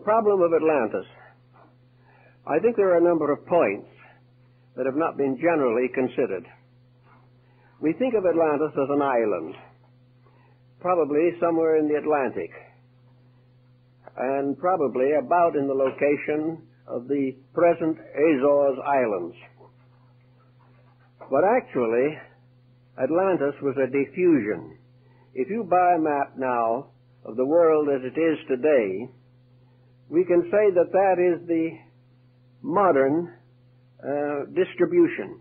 problem of Atlantis, I think there are a number of points that have not been generally considered. We think of Atlantis as an island, probably somewhere in the Atlantic, and probably about in the location of the present Azores Islands. But actually, Atlantis was a diffusion. If you buy a map now of the world as it is today, we can say that that is the modern distribution.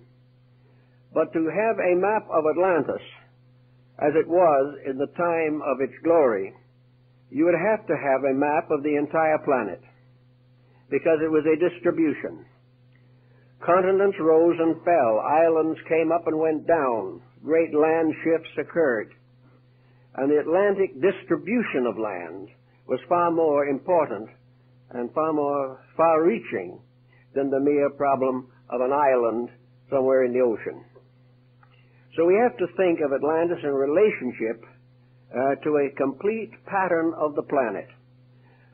But to have a map of Atlantis as it was in the time of its glory, you would have to have a map of the entire planet, because it was a distribution. Continents rose and fell, islands came up and went down, great land shifts occurred, and the Atlantic distribution of land was far more important and far more far-reaching than the mere problem of an island somewhere in the ocean. So we have to think of Atlantis in relationship to a complete pattern of the planet.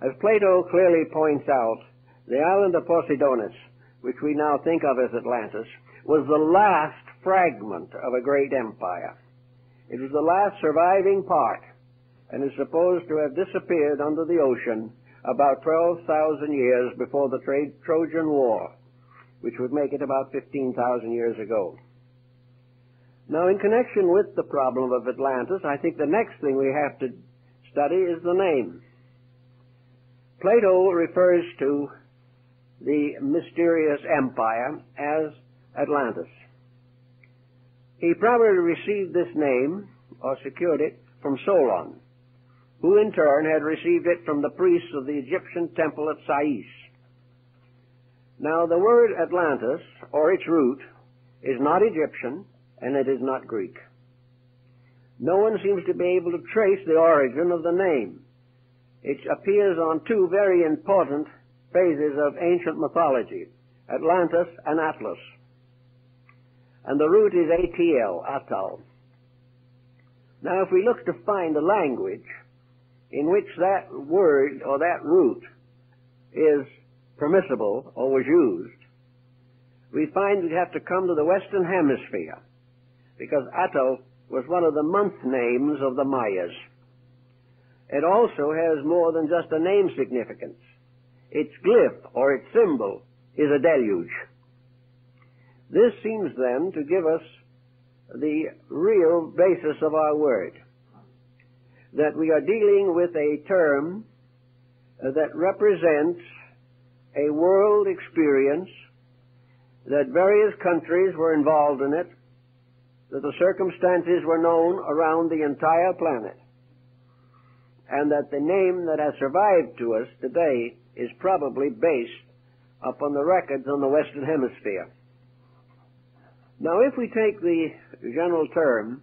As Plato clearly points out, the island of Poseidonis, which we now think of as Atlantis, was the last fragment of a great empire. It was the last surviving part, and is supposed to have disappeared under the ocean about 12,000 years before the Trojan War, which would make it about 15,000 years ago. Now, in connection with the problem of Atlantis, I think the next thing we have to study is the name. Plato refers to the mysterious empire as Atlantis. He probably received this name, or secured it, from Solon, who in turn had received it from the priests of the Egyptian temple at Sais. Now, the word Atlantis, or its root, is not Egyptian, and it is not Greek. No one seems to be able to trace the origin of the name. It appears on two very important phases of ancient mythology, Atlantis and Atlas. And the root is ATL, Atal. Now, if we look to find a language in which that word or that root is permissible or was used, we find we have to come to the Western Hemisphere, because Atal was one of the month names of the Mayas. It also has more than just a name significance. Its glyph, or its symbol, is a deluge. This seems then to give us the real basis of our word, that we are dealing with a term that represents a world experience, that various countries were involved in it, that the circumstances were known around the entire planet, and that the name that has survived to us today is probably based upon the records on the Western Hemisphere. Now, if we take the general term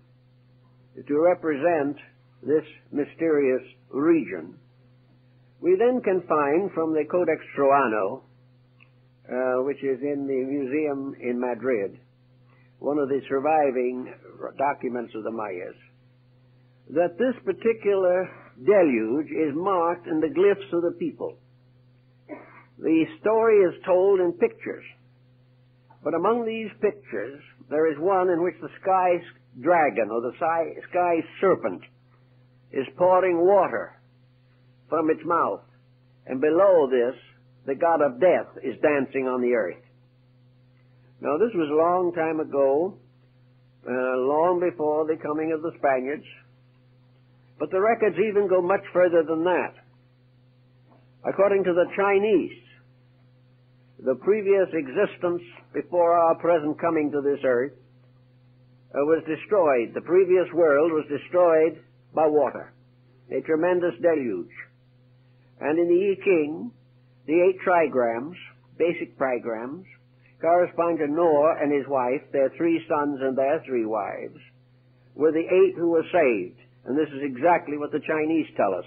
to represent this mysterious region, we then can find from the Codex Troano, which is in the museum in Madrid, one of the surviving documents of the Mayas, that this particular deluge is marked in the glyphs of the people. The story is told in pictures, but among these pictures there is one in which the sky dragon, or the sky serpent, is pouring water from its mouth, and below this the god of death is dancing on the earth. Now, this was a long time ago, long before the coming of the Spaniards, but the records even go much further than that. According to the Chinese, the previous existence before our present coming to this earth was destroyed. The previous world was destroyed by water, a tremendous deluge. And in the I Ching, the 8 trigrams, basic trigrams, correspond to Noah and his wife, their 3 sons and their 3 wives, were the 8 who were saved. And this is exactly what the Chinese tell us.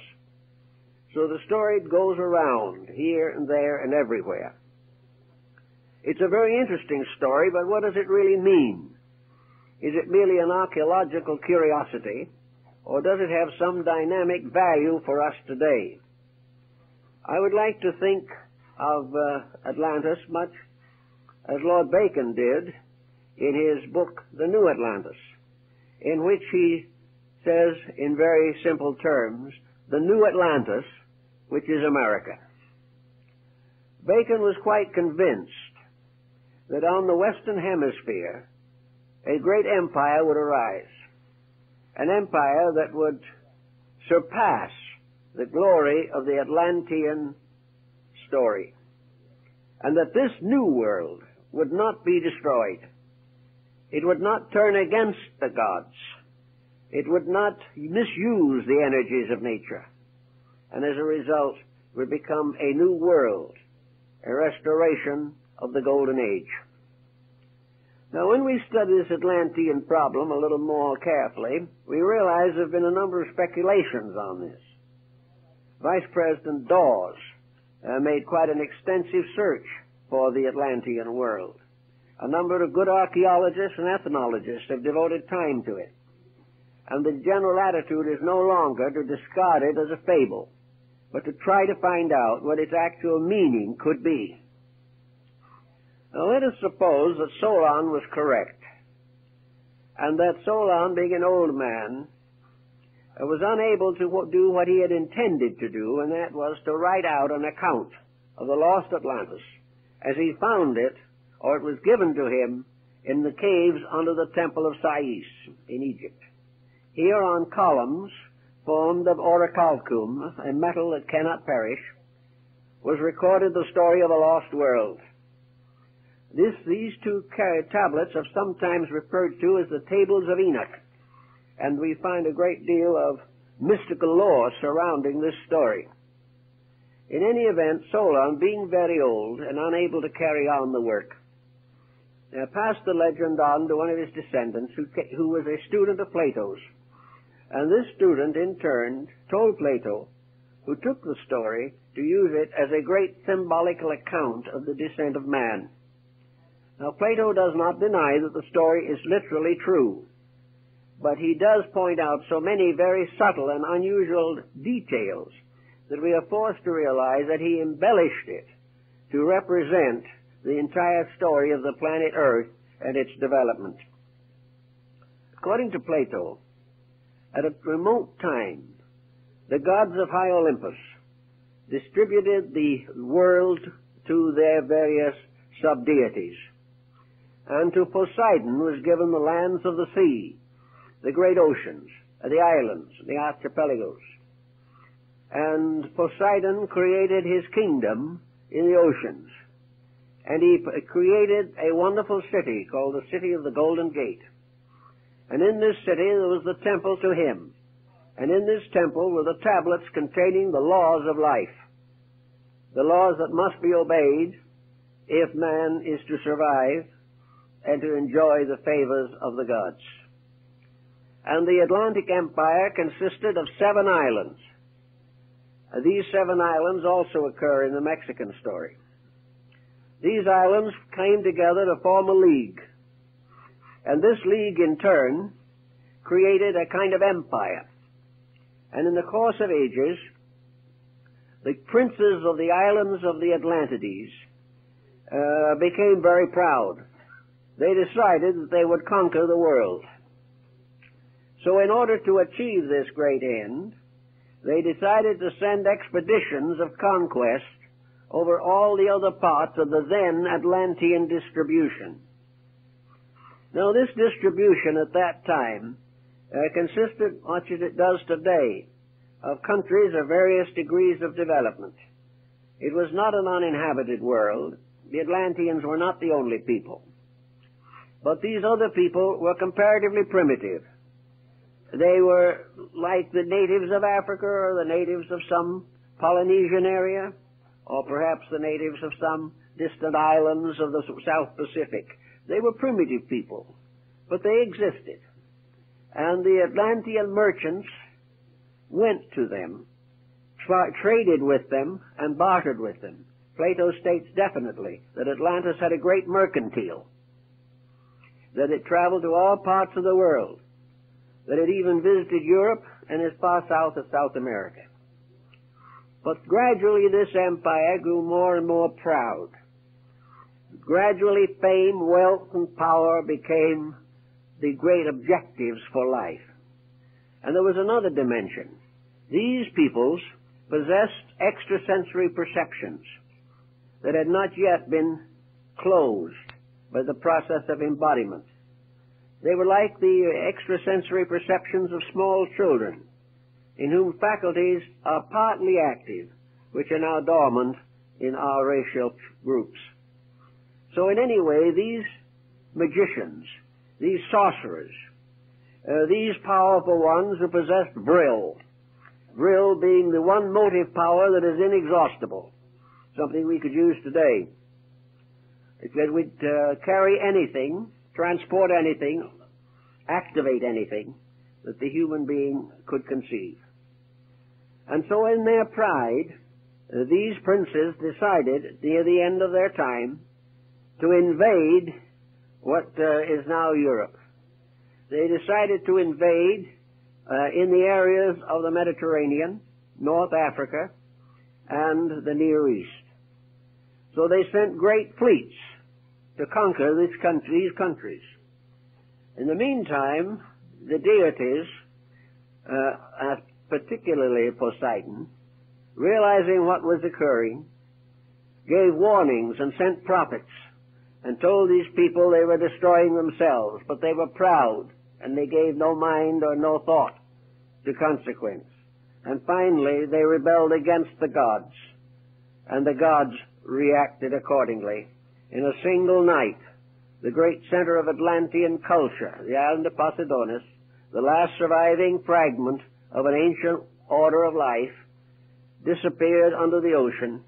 So the story goes around here and there and everywhere. It's a very interesting story, but what does it really mean? Is it merely an archaeological curiosity, or does it have some dynamic value for us today? I would like to think of Atlantis much as Lord Bacon did in his book, The New Atlantis, in which he says in very simple terms, the New Atlantis, which is America. Bacon was quite convinced that on the Western Hemisphere a great empire would arise, an empire that would surpass the glory of the Atlantean story, and that this new world would not be destroyed. It would not turn against the gods. It would not misuse the energies of nature, and as a result would become a new world, a restoration of the Golden Age. Now, when we study this Atlantean problem a little more carefully, we realize there have been a number of speculations on this. Vice President Dawes made quite an extensive search for the Atlantean world. A number of good archaeologists and ethnologists have devoted time to it. And the general attitude is no longer to discard it as a fable, but to try to find out what its actual meaning could be. Now let us suppose that Solon was correct, and that Solon, being an old man, was unable to do what he had intended to do, and that was to write out an account of the lost Atlantis as he found it, or it was given to him, in the caves under the temple of Sais in Egypt. Here on columns formed of orichalcum, a metal that cannot perish, was recorded the story of a lost world. These two tablets are sometimes referred to as the Tables of Enoch, and we find a great deal of mystical lore surrounding this story. In any event, Solon, being very old and unable to carry on the work, passed the legend on to one of his descendants who was a student of Plato's. And this student, in turn, told Plato, who took the story, to use it as a great symbolical account of the descent of man. Now, Plato does not deny that the story is literally true, but he does point out so many very subtle and unusual details that we are forced to realize that he embellished it to represent the entire story of the planet Earth and its development. According to Plato, at a remote time, the gods of high Olympus distributed the world to their various sub-deities, and to Poseidon was given the lands of the sea, the great oceans, the islands, the archipelagos. And Poseidon created his kingdom in the oceans, and he created a wonderful city called the City of the Golden Gate. And in this city there was the temple to him, and in this temple were the tablets containing the laws of life, the laws that must be obeyed if man is to survive and to enjoy the favors of the gods. And the Atlantic Empire consisted of 7 islands. These 7 islands also occur in the Mexican story. These islands came together to form a league, and this league in turn created a kind of empire. And in the course of ages, the princes of the islands of the Atlantides became very proud. They decided that they would conquer the world. So in order to achieve this great end, they decided to send expeditions of conquest over all the other parts of the then Atlantean distribution. Now, this distribution at that time consisted, much as it does today, of countries of various degrees of development. It was not an uninhabited world. The Atlanteans were not the only people. But these other people were comparatively primitive. They were like the natives of Africa, or the natives of some Polynesian area, or perhaps the natives of some distant islands of the South Pacific. They were primitive people, but they existed. And the Atlantean merchants went to them, traded with them, and bartered with them. Plato states definitely that Atlantis had a great mercantile, that it traveled to all parts of the world, that it even visited Europe and as far south as South America. But gradually this empire grew more and more proud. Gradually fame, wealth, and power became the great objectives for life. And there was another dimension. These peoples possessed extrasensory perceptions that had not yet been closed by the process of embodiment. They were like the extrasensory perceptions of small children, in whom faculties are partly active, which are now dormant in our racial groups. So in any way, these magicians, these sorcerers, these powerful ones who possessed vril being the one motive power that is inexhaustible, something we could use today. It would carry anything, transport anything, activate anything that the human being could conceive. And so in their pride, these princes decided near the end of their time to invade what is now Europe. They decided to invade in the areas of the Mediterranean, North Africa, and the Near East. So they sent great fleets to conquer these countries. In the meantime, the deities, particularly Poseidon, realizing what was occurring, gave warnings and sent prophets and told these people they were destroying themselves, but they were proud and they gave no mind or no thought to consequence. And finally they rebelled against the gods, and the gods reacted accordingly. In a single night, the great center of Atlantean culture, the island of Poseidonis, the last surviving fragment of an ancient order of life, disappeared under the ocean,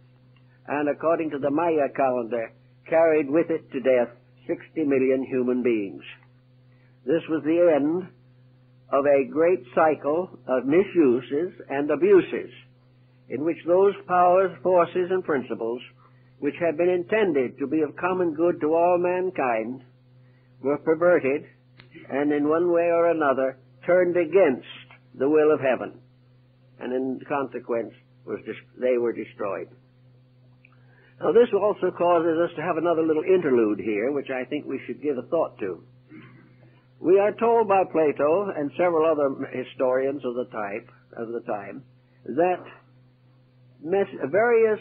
and according to the Maya calendar, carried with it to death 60 million human beings. This was the end of a great cycle of misuses and abuses in which those powers, forces, and principles which had been intended to be of common good to all mankind were perverted and in one way or another turned against the will of heaven, and in consequence they were destroyed. Now this also causes us to have another little interlude here, which I think we should give a thought to. We are told by Plato and several other historians of the time that various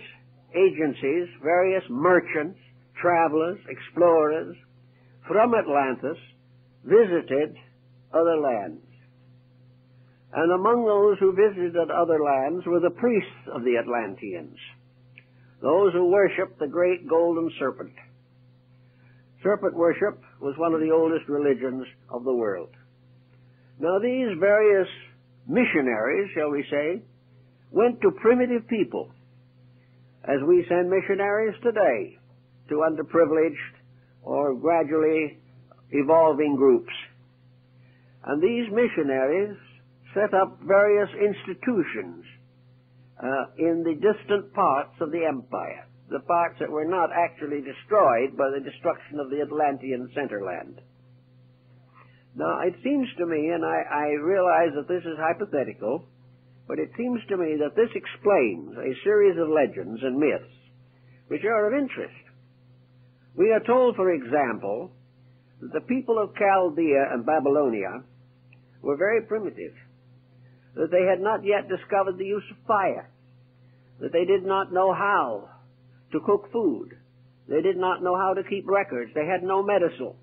agencies, various merchants, travelers, explorers from Atlantis visited other lands. And among those who visited other lands were the priests of the Atlanteans, those who worshipped the great golden serpent. Serpent worship was one of the oldest religions of the world. Now these various missionaries, shall we say, went to primitive people, as we send missionaries today to underprivileged or gradually evolving groups. And these missionaries set up various institutions in the distant parts of the empire, the parts that were not actually destroyed by the destruction of the Atlantean centerland. Now, it seems to me, and I realize that this is hypothetical, but it seems to me that this explains a series of legends and myths which are of interest. We are told, for example, that the people of Chaldea and Babylonia were very primitive, that they had not yet discovered the use of fire, that they did not know how to cook food, they did not know how to keep records, they had no medical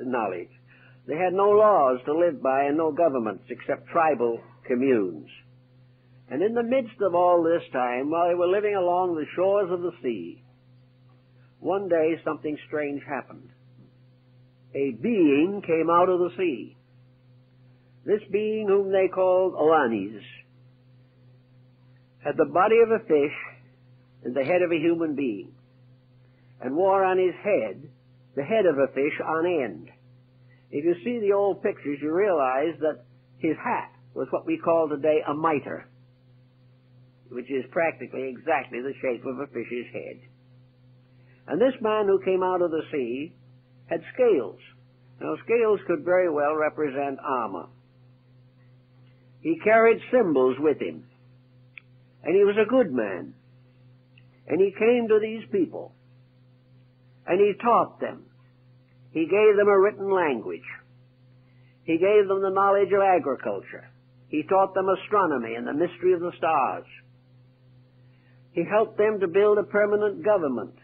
knowledge, they had no laws to live by and no governments except tribal communes. And in the midst of all this time, while they were living along the shores of the sea, one day something strange happened. A being came out of the sea. This being, whom they called Oannes, had the body of a fish and the head of a human being, and wore on his head the head of a fish on end. If you see the old pictures, you realize that his hat was what we call today a mitre, which is practically exactly the shape of a fish's head. And this man who came out of the sea had scales. Now, scales could very well represent armor. He carried symbols with him. And he was a good man. And he came to these people, and he taught them. He gave them a written language. He gave them the knowledge of agriculture. He taught them astronomy and the mystery of the stars. He helped them to build a permanent government,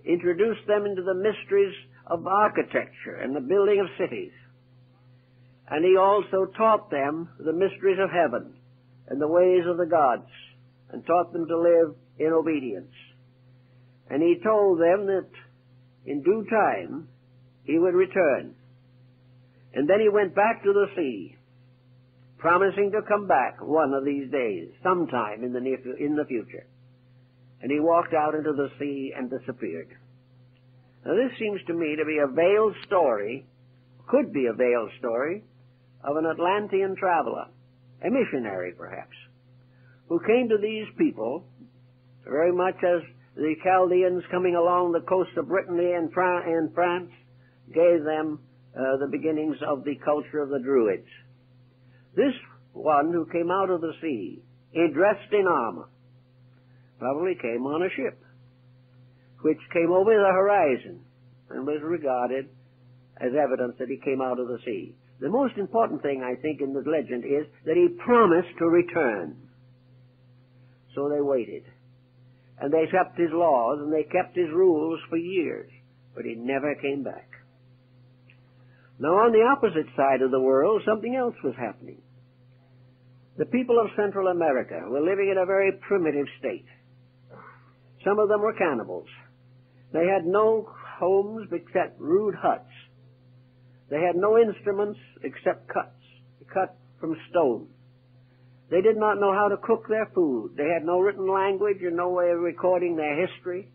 introduced them into the mysteries of architecture and the building of cities. And he also taught them the mysteries of heaven and the ways of the gods, and taught them to live in obedience. And he told them that in due time he would return. And then he went back to the sea, promising to come back one of these days, sometime in the future. And he walked out into the sea and disappeared. Now this seems to me to be a veiled story, could be a veiled story, of an Atlantean traveler, a missionary perhaps, who came to these people very much as the Chaldeans coming along the coast of Brittany and France gave them the beginnings of the culture of the Druids. This one who came out of the sea, dressed in armor, probably came on a ship, which came over the horizon and was regarded as evidence that he came out of the sea. The most important thing, I think, in the legend is that he promised to return. So they waited. And they kept his laws and they kept his rules for years, but he never came back. Now on the opposite side of the world, something else was happening. The people of Central America were living in a very primitive state. Some of them were cannibals. They had no homes except rude huts. They had no instruments except cut from stone. They did not know how to cook their food. They had no written language and no way of recording their history,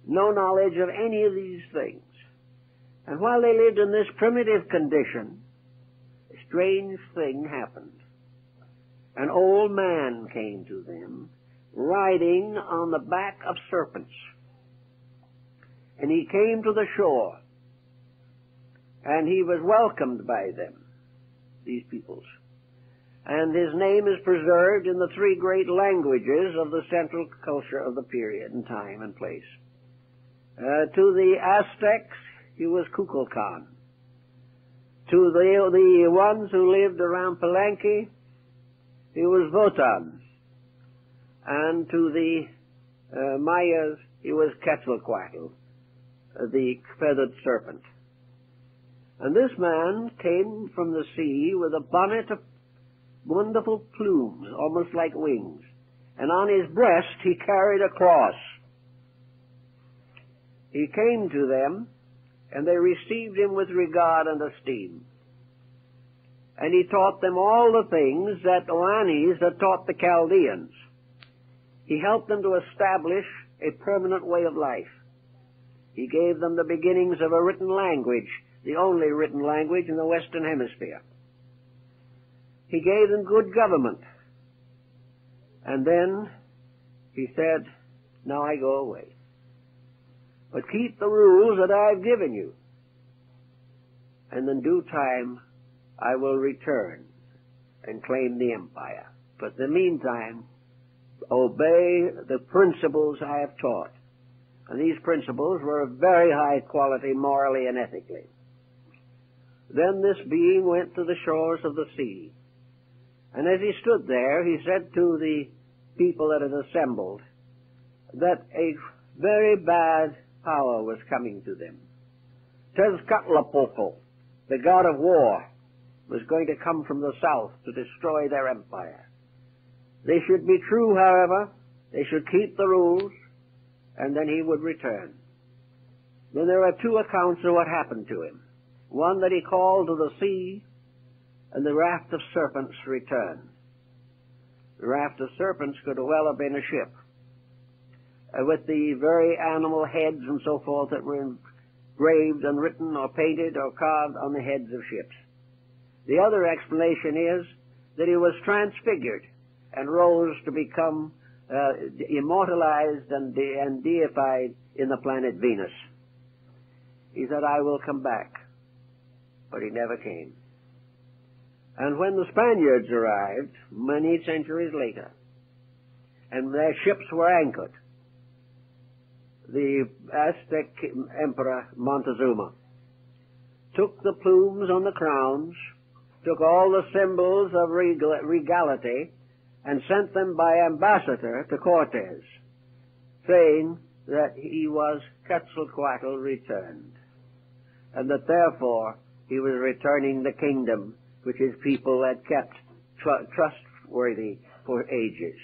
no knowledge of any of these things. And while they lived in this primitive condition, a strange thing happened. An old man came to them, riding on the back of serpents. And he came to the shore, and he was welcomed by them, these peoples. And his name is preserved in the three great languages of the central culture of the period and time and place. To the Aztecs, he was Kukulkan. To the ones who lived around Palenque, he was Wotan. And to the Mayas, he was Quetzalcoatl, the feathered serpent. And this man came from the sea with a bonnet of wonderful plumes, almost like wings. And on his breast he carried a cross. He came to them, and they received him with regard and esteem. And he taught them all the things that Oannes had taught the Chaldeans. He helped them to establish a permanent way of life. He gave them the beginnings of a written language, the only written language in the Western Hemisphere. He gave them good government. And then he said, now I go away. But keep the rules that I've given you. And in due time, I will return and claim the empire. But in the meantime, obey the principles I have taught. And these principles were of very high quality morally and ethically. Then this being went to the shores of the sea. And as he stood there, he said to the people that had assembled that a very bad power was coming to them. Tezcatlipoca, the god of war, was going to come from the south to destroy their empire. They should be true, however. They should keep the rules, and then he would return. Then there are two accounts of what happened to him. One that he called to the sea, and the raft of serpents returned. The raft of serpents could well have been a ship, with the very animal heads and so forth that were engraved and written or painted or carved on the heads of ships. The other explanation is that he was transfigured and rose to become immortalized and deified in the planet Venus. He said, I will come back. But he never came. And when the Spaniards arrived, many centuries later, and their ships were anchored. The Aztec Emperor Montezuma took the plumes on the crowns, took all the symbols of regality, and sent them by ambassador to Cortes, saying that he was Quetzalcoatl returned, and that therefore he was returning the kingdom which his people had kept trustworthy for ages.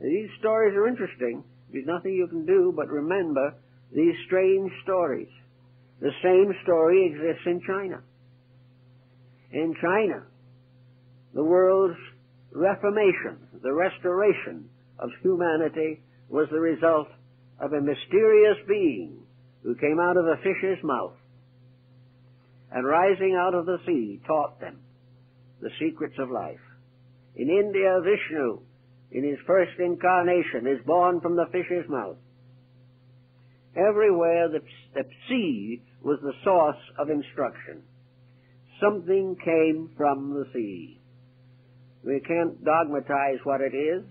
These stories are interesting. There's nothing you can do but remember these strange stories. The same story exists in China. In China, the world's reformation, the restoration of humanity, was the result of a mysterious being who came out of a fish's mouth and, rising out of the sea, taught them the secrets of life. In India, Vishnu, in his first incarnation, is born from the fish's mouth. Everywhere the sea was the source of instruction. Something came from the sea. We can't dogmatize what it is,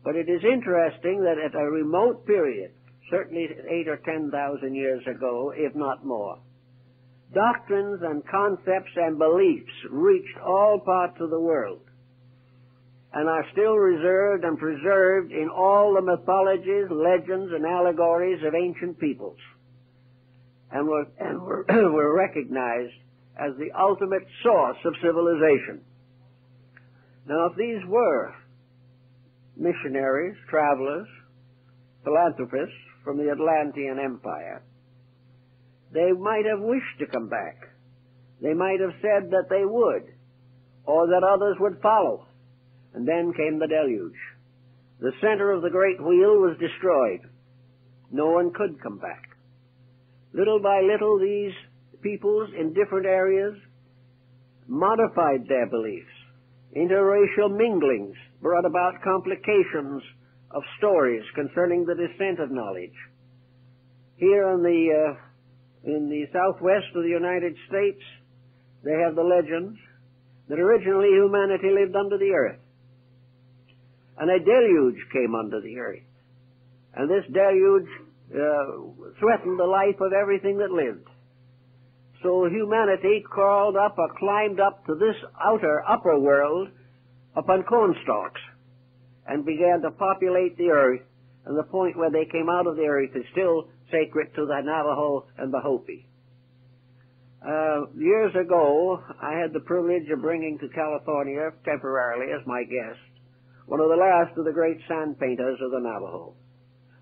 but it is interesting that at a remote period, certainly 8,000 or 10,000 years ago, if not more, doctrines and concepts and beliefs reached all parts of the world and are still reserved and preserved in all the mythologies, legends, and allegories of ancient peoples, and were recognized as the ultimate source of civilization. Now, if these were missionaries, travelers, philanthropists from the Atlantean Empire, they might have wished to come back. They might have said that they would, or that others would follow. And then came the deluge. The center of the great wheel was destroyed. No one could come back. Little by little, these peoples in different areas modified their beliefs. Interracial minglings brought about complications of stories concerning the descent of knowledge. Here in the southwest of the United States, they have the legends that originally humanity lived under the earth, and a deluge came under the earth, and this deluge threatened the life of everything that lived. So humanity crawled up or climbed up to this upper world upon cornstalks and began to populate the earth, and the point where they came out of the earth is still sacred to the Navajo and the Hopi. Years ago, I had the privilege of bringing to California temporarily as my guest one of the last of the great sand painters of the Navajo,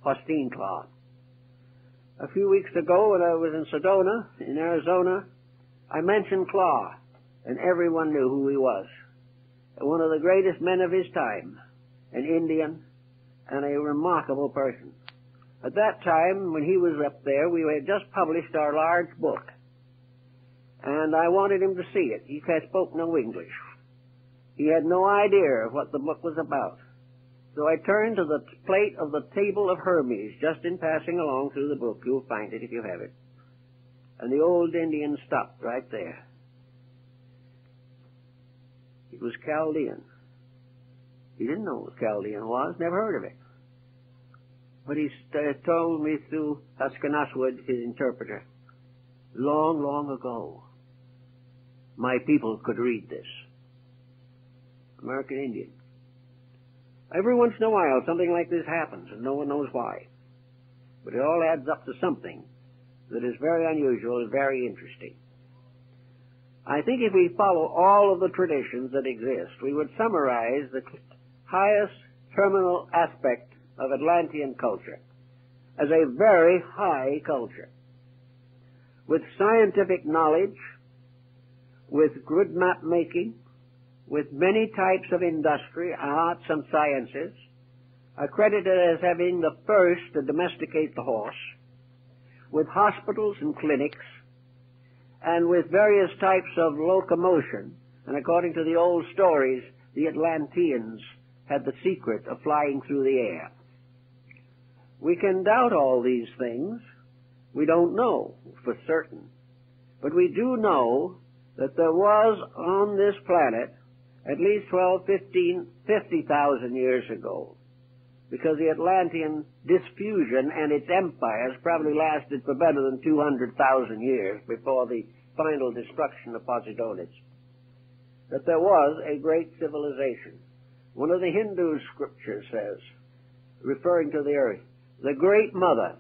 Hosteen Claw. A few weeks ago, when I was in Sedona, in Arizona, I mentioned Claw, and everyone knew who he was. One of the greatest men of his time, an Indian, and a remarkable person. At that time, when he was up there, we had just published our large book, and I wanted him to see it. He spoke no English. He had no idea what the book was about. So I turned to the plate of the table of Hermes, just in passing along through the book. You'll find it if you have it. And the old Indian stopped right there. It was Chaldean. He didn't know what Chaldean was, never heard of it. But he told me through Huskanaswood, his interpreter, long, long ago, my people could read this. American Indian. Every once in a while, something like this happens, and no one knows why. But it all adds up to something that is very unusual and very interesting. I think if we follow all of the traditions that exist, we would summarize the highest terminal aspect of Atlantean culture as a very high culture, with scientific knowledge, with good map making, with many types of industry, arts, and sciences, accredited as having the first to domesticate the horse, with hospitals and clinics, and with various types of locomotion. And according to the old stories, the Atlanteans had the secret of flying through the air. We can doubt all these things. We don't know for certain. But we do know that there was on this planet, at least 12, 15, 50,000 years ago, because the Atlantean diffusion and its empires probably lasted for better than 200,000 years before the final destruction of Posidonius, that there was a great civilization. One of the Hindu scriptures says, referring to the earth, the Great Mother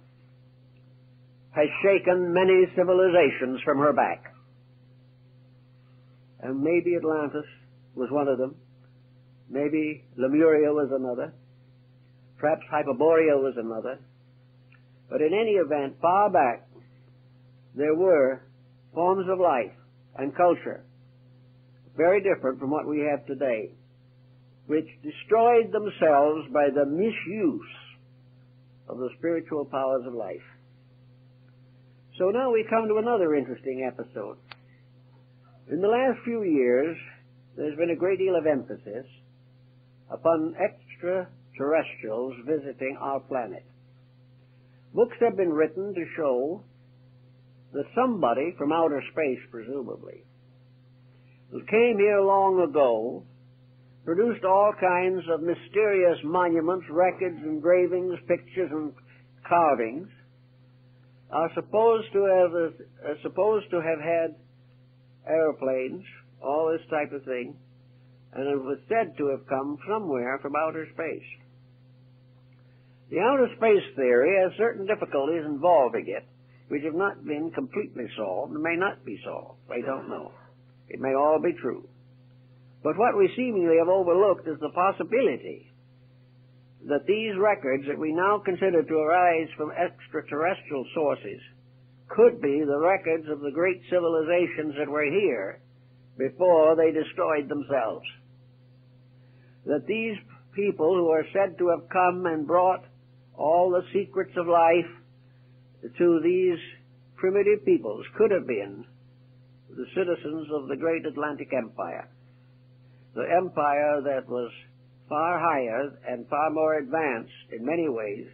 has shaken many civilizations from her back. And maybe Atlantis was one of them. Maybe Lemuria was another. Perhaps Hyperborea was another. But in any event, far back, there were forms of life and culture very different from what we have today, which destroyed themselves by the misuse of the spiritual powers of life. So now we come to another interesting episode. In the last few years, there's been a great deal of emphasis upon extraterrestrials visiting our planet. Books have been written to show that somebody from outer space, presumably, who came here long ago, produced all kinds of mysterious monuments, records, engravings, pictures, and carvings, are supposed to have had airplanes, all this type of thing, and it was said to have come somewhere from outer space. The outer space theory has certain difficulties involving it, which have not been completely solved and may not be solved. I don't know. It may all be true. But what we seemingly have overlooked is the possibility that these records that we now consider to arise from extraterrestrial sources could be the records of the great civilizations that were here before they destroyed themselves. That these people who are said to have come and brought all the secrets of life to these primitive peoples could have been the citizens of the great Atlantic Empire, the empire that was far higher and far more advanced in many ways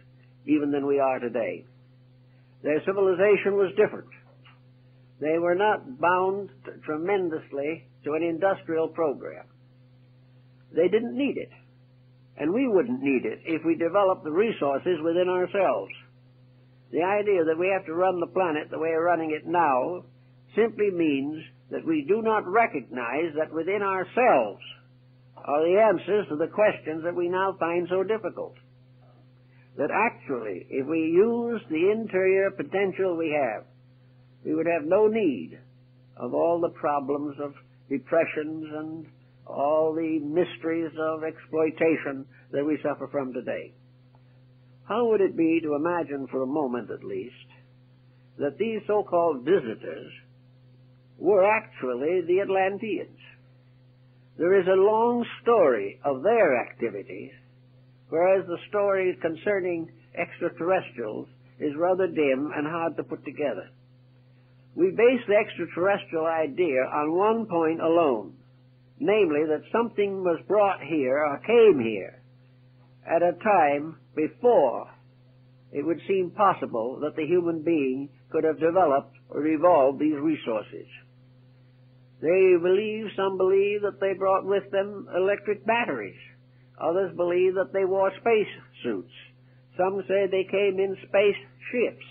even than we are today. Their civilization was different. They were not bound tremendously to an industrial program. They didn't need it, and we wouldn't need it if we developed the resources within ourselves. The idea that we have to run the planet the way we're running it now simply means that we do not recognize that within ourselves are the answers to the questions that we now find so difficult. That actually, if we use the interior potential we have, we would have no need of all the problems of depressions and all the mysteries of exploitation that we suffer from today. How would it be to imagine for a moment at least that these so-called visitors were actually the Atlanteans? There is a long story of their activities, whereas the story concerning extraterrestrials is rather dim and hard to put together. We base the extraterrestrial idea on one point alone, namely that something was brought here or came here at a time before it would seem possible that the human being could have developed or evolved these resources. Some believe that they brought with them electric batteries. Others believe that they wore space suits. Some say they came in space ships.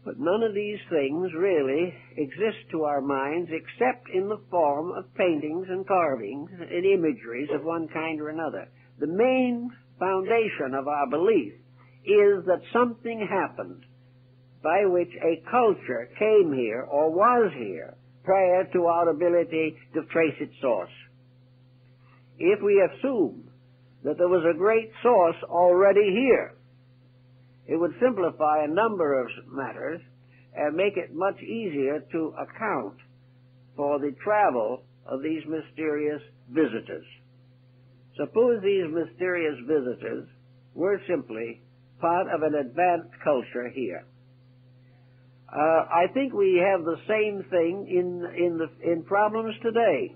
But none of these things really exist to our minds except in the form of paintings and carvings and imageries of one kind or another. The main foundation of our belief is that something happened by which a culture came here or was here prior to our ability to trace its source. If we assume that there was a great source already here, it would simplify a number of matters and make it much easier to account for the travel of these mysterious visitors. Suppose these mysterious visitors were simply part of an advanced culture here. I think we have the same thing in problems today.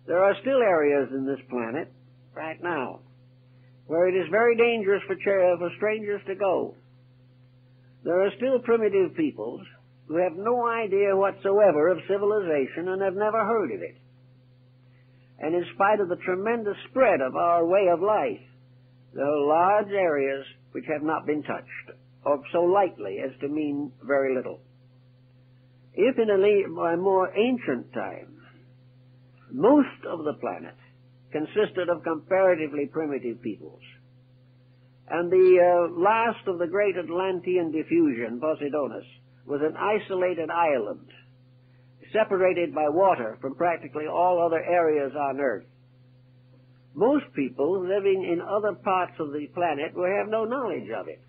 There are still areas in this planet right now where it is very dangerous for strangers to go. There are still primitive peoples who have no idea whatsoever of civilization and have never heard of it. And in spite of the tremendous spread of our way of life, There are large areas which have not been touched, or so lightly as to mean very little. If in a more ancient time, most of the planet consisted of comparatively primitive peoples, and the last of the great Atlantean diffusion, Poseidonus, was an isolated island, separated by water from practically all other areas on Earth. Most people living in other parts of the planet will have no knowledge of it.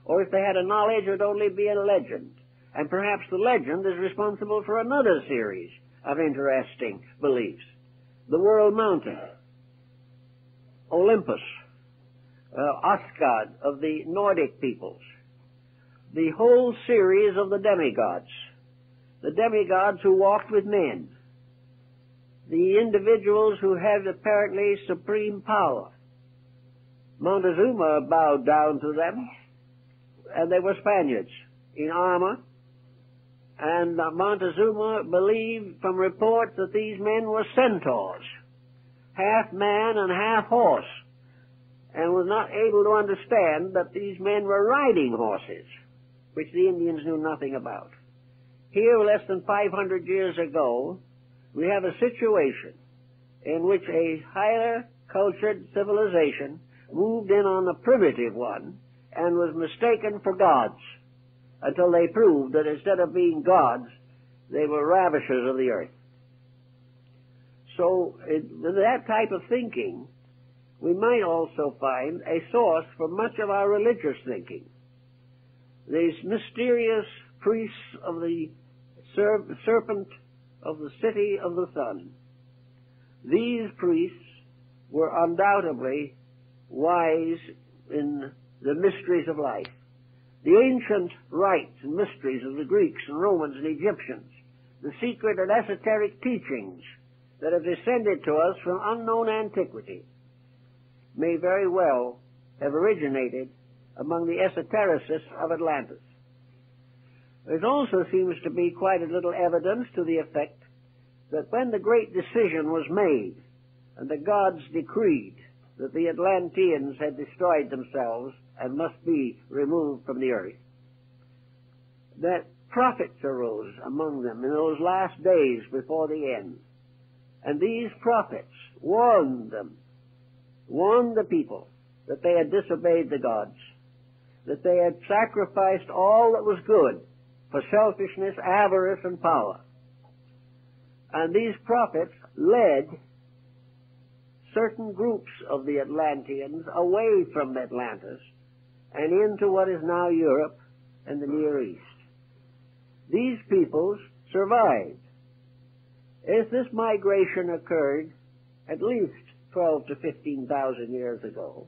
Or if they had a knowledge, it would only be a legend. And perhaps the legend is responsible for another series of interesting beliefs. The World Mountain, Olympus, Asgard of the Nordic peoples, the whole series of the demigods who walked with men, the individuals who had apparently supreme power. Montezuma bowed down to them, and they were Spaniards in armor, and Montezuma believed from reports that these men were centaurs, half man and half horse, and was not able to understand that these men were riding horses, which the Indians knew nothing about. Here, less than 500 years ago, we have a situation in which a higher cultured civilization moved in on the primitive one and was mistaken for gods until they proved that instead of being gods, they were ravishers of the earth. So, in that type of thinking, we might also find a source for much of our religious thinking. These mysterious priests of the serpent of the city of the sun. These priests were undoubtedly wise in the mysteries of life. The ancient rites and mysteries of the Greeks and Romans and Egyptians, the secret and esoteric teachings that have descended to us from unknown antiquity, may very well have originated among the esotericists of Atlantis. There also seems to be quite a little evidence to the effect that when the great decision was made and the gods decreed that the Atlanteans had destroyed themselves and must be removed from the earth, that prophets arose among them in those last days before the end. And these prophets warned the people that they had disobeyed the gods, that they had sacrificed all that was good for selfishness, avarice, and power. And these prophets led certain groups of the Atlanteans away from Atlantis and into what is now Europe and the Near East. These peoples survived. As this migration occurred at least 12 to 15,000 years ago,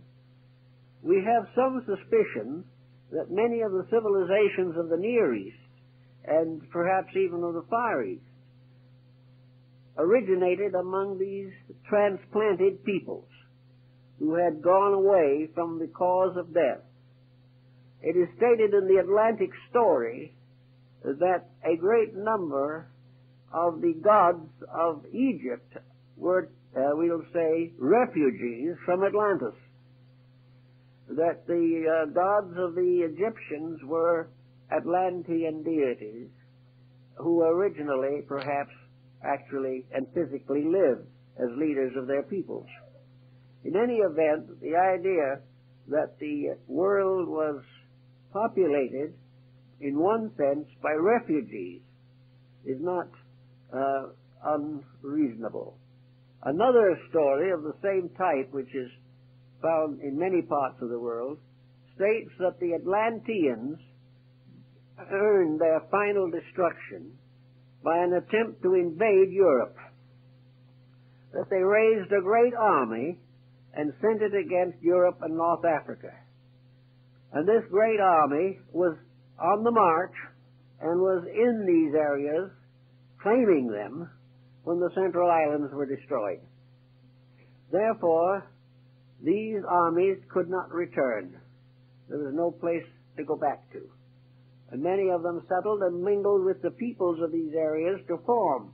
we have some suspicion that many of the civilizations of the Near East, and perhaps even of the Far East, originated among these transplanted peoples who had gone away from the cause of death. It is stated in the Atlantic story that a great number of the gods of Egypt were, we'll say, refugees from Atlantis. That the gods of the Egyptians were Atlantean deities who originally, perhaps, actually and physically lived as leaders of their peoples. In any event, the idea that the world was populated, in one sense, by refugees is not unreasonable. Another story of the same type, which is found in many parts of the world, states that the Atlanteans earned their final destruction by an attempt to invade Europe, that they raised a great army and sent it against Europe and North Africa. And this great army was on the march and was in these areas, claiming them, when the Central Islands were destroyed. Therefore, these armies could not return. There was no place to go back to. And many of them settled and mingled with the peoples of these areas to form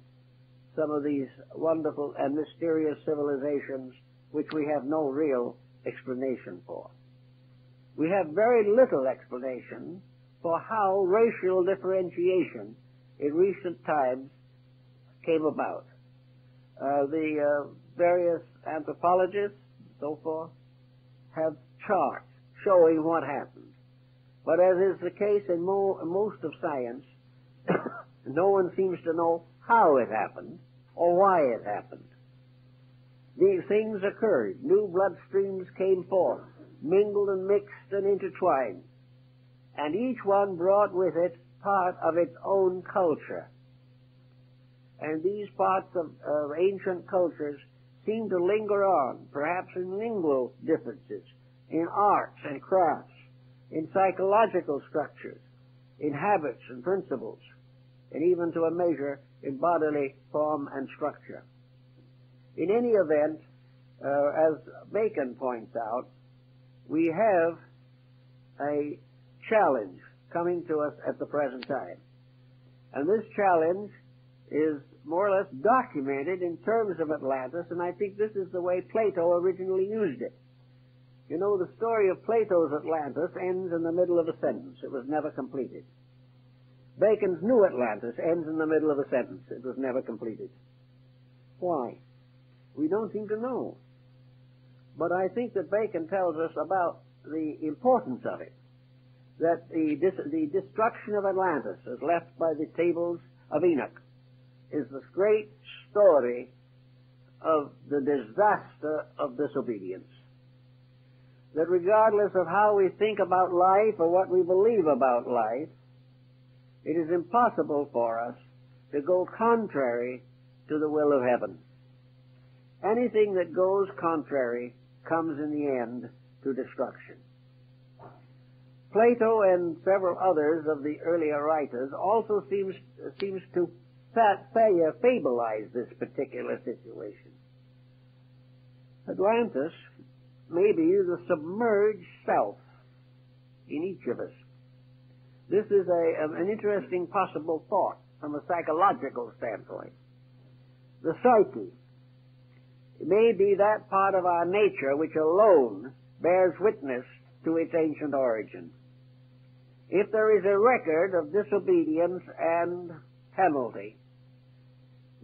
some of these wonderful and mysterious civilizations which we have no real explanation for. We have very little explanation for how racial differentiation in recent times came about. The various anthropologists and so forth have charts showing what happened. But as is the case in most of science, no one seems to know how it happened or why it happened. These things occurred. New blood streams came forth, mingled and mixed and intertwined, and each one brought with it part of its own culture. And these parts of ancient cultures seem to linger on, perhaps in lingual differences, in arts and crafts, in psychological structures, in habits and principles, and even to a measure in bodily form and structure. In any event, as Bacon points out, we have a challenge coming to us at the present time. And this challenge is more or less documented in terms of Atlantis, and I think this is the way Plato originally used it. You know, the story of Plato's Atlantis ends in the middle of a sentence. It was never completed. Bacon's New Atlantis ends in the middle of a sentence. It was never completed. Why? We don't seem to know. But I think that Bacon tells us about the importance of it, that the destruction of Atlantis, as left by the tables of Enoch, is the great story of the disaster of disobedience. That regardless of how we think about life or what we believe about life, it is impossible for us to go contrary to the will of heaven. Anything that goes contrary comes in the end to destruction. Plato and several others of the earlier writers also seems to fabularize this particular situation. Atlantis may be the submerged self in each of us. This is an interesting possible thought from a psychological standpoint. The psyche may be that part of our nature which alone bears witness to its ancient origin. If there is a record of disobedience and penalty,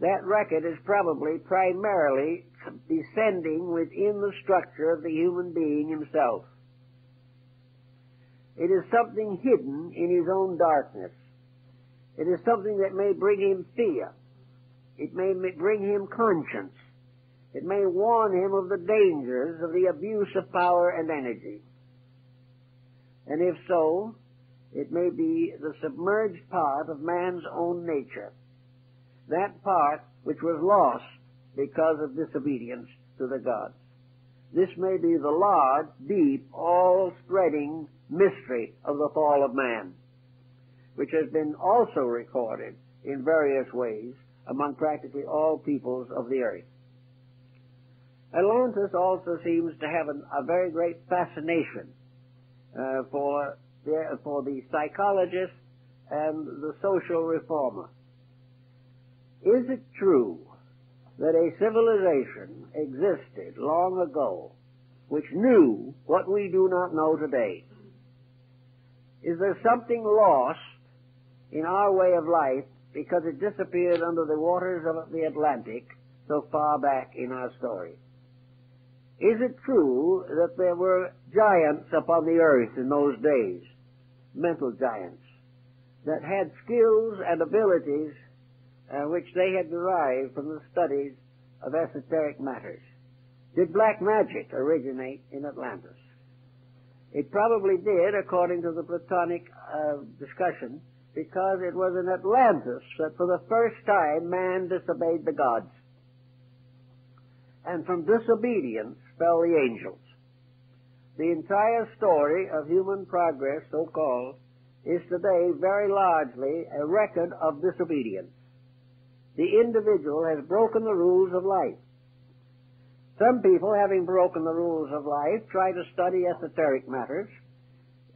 that record is probably primarily descending within the structure of the human being himself. It is something hidden in his own darkness. It is something that may bring him fear. It may bring him conscience. It may warn him of the dangers of the abuse of power and energy. And if so, it may be the submerged part of man's own nature, that part which was lost because of disobedience to the gods. This may be the large, deep, all-spreading mystery of the fall of man, which has been also recorded in various ways among practically all peoples of the earth. Atlantis also seems to have a very great fascination for the psychologist and the social reformer. Is it true that a civilization existed long ago which knew what we do not know today? Is there something lost in our way of life because it disappeared under the waters of the Atlantic so far back in our story? Is it true that there were giants upon the earth in those days, mental giants, that had skills and abilities which they had derived from the studies of esoteric matters? Did black magic originate in Atlantis? It probably did, according to the Platonic discussion, because it was in Atlantis that for the first time man disobeyed the gods. And from disobedience fell the angels. The entire story of human progress, so-called, is today very largely a record of disobedience. The individual has broken the rules of life. Some people, having broken the rules of life, try to study esoteric matters,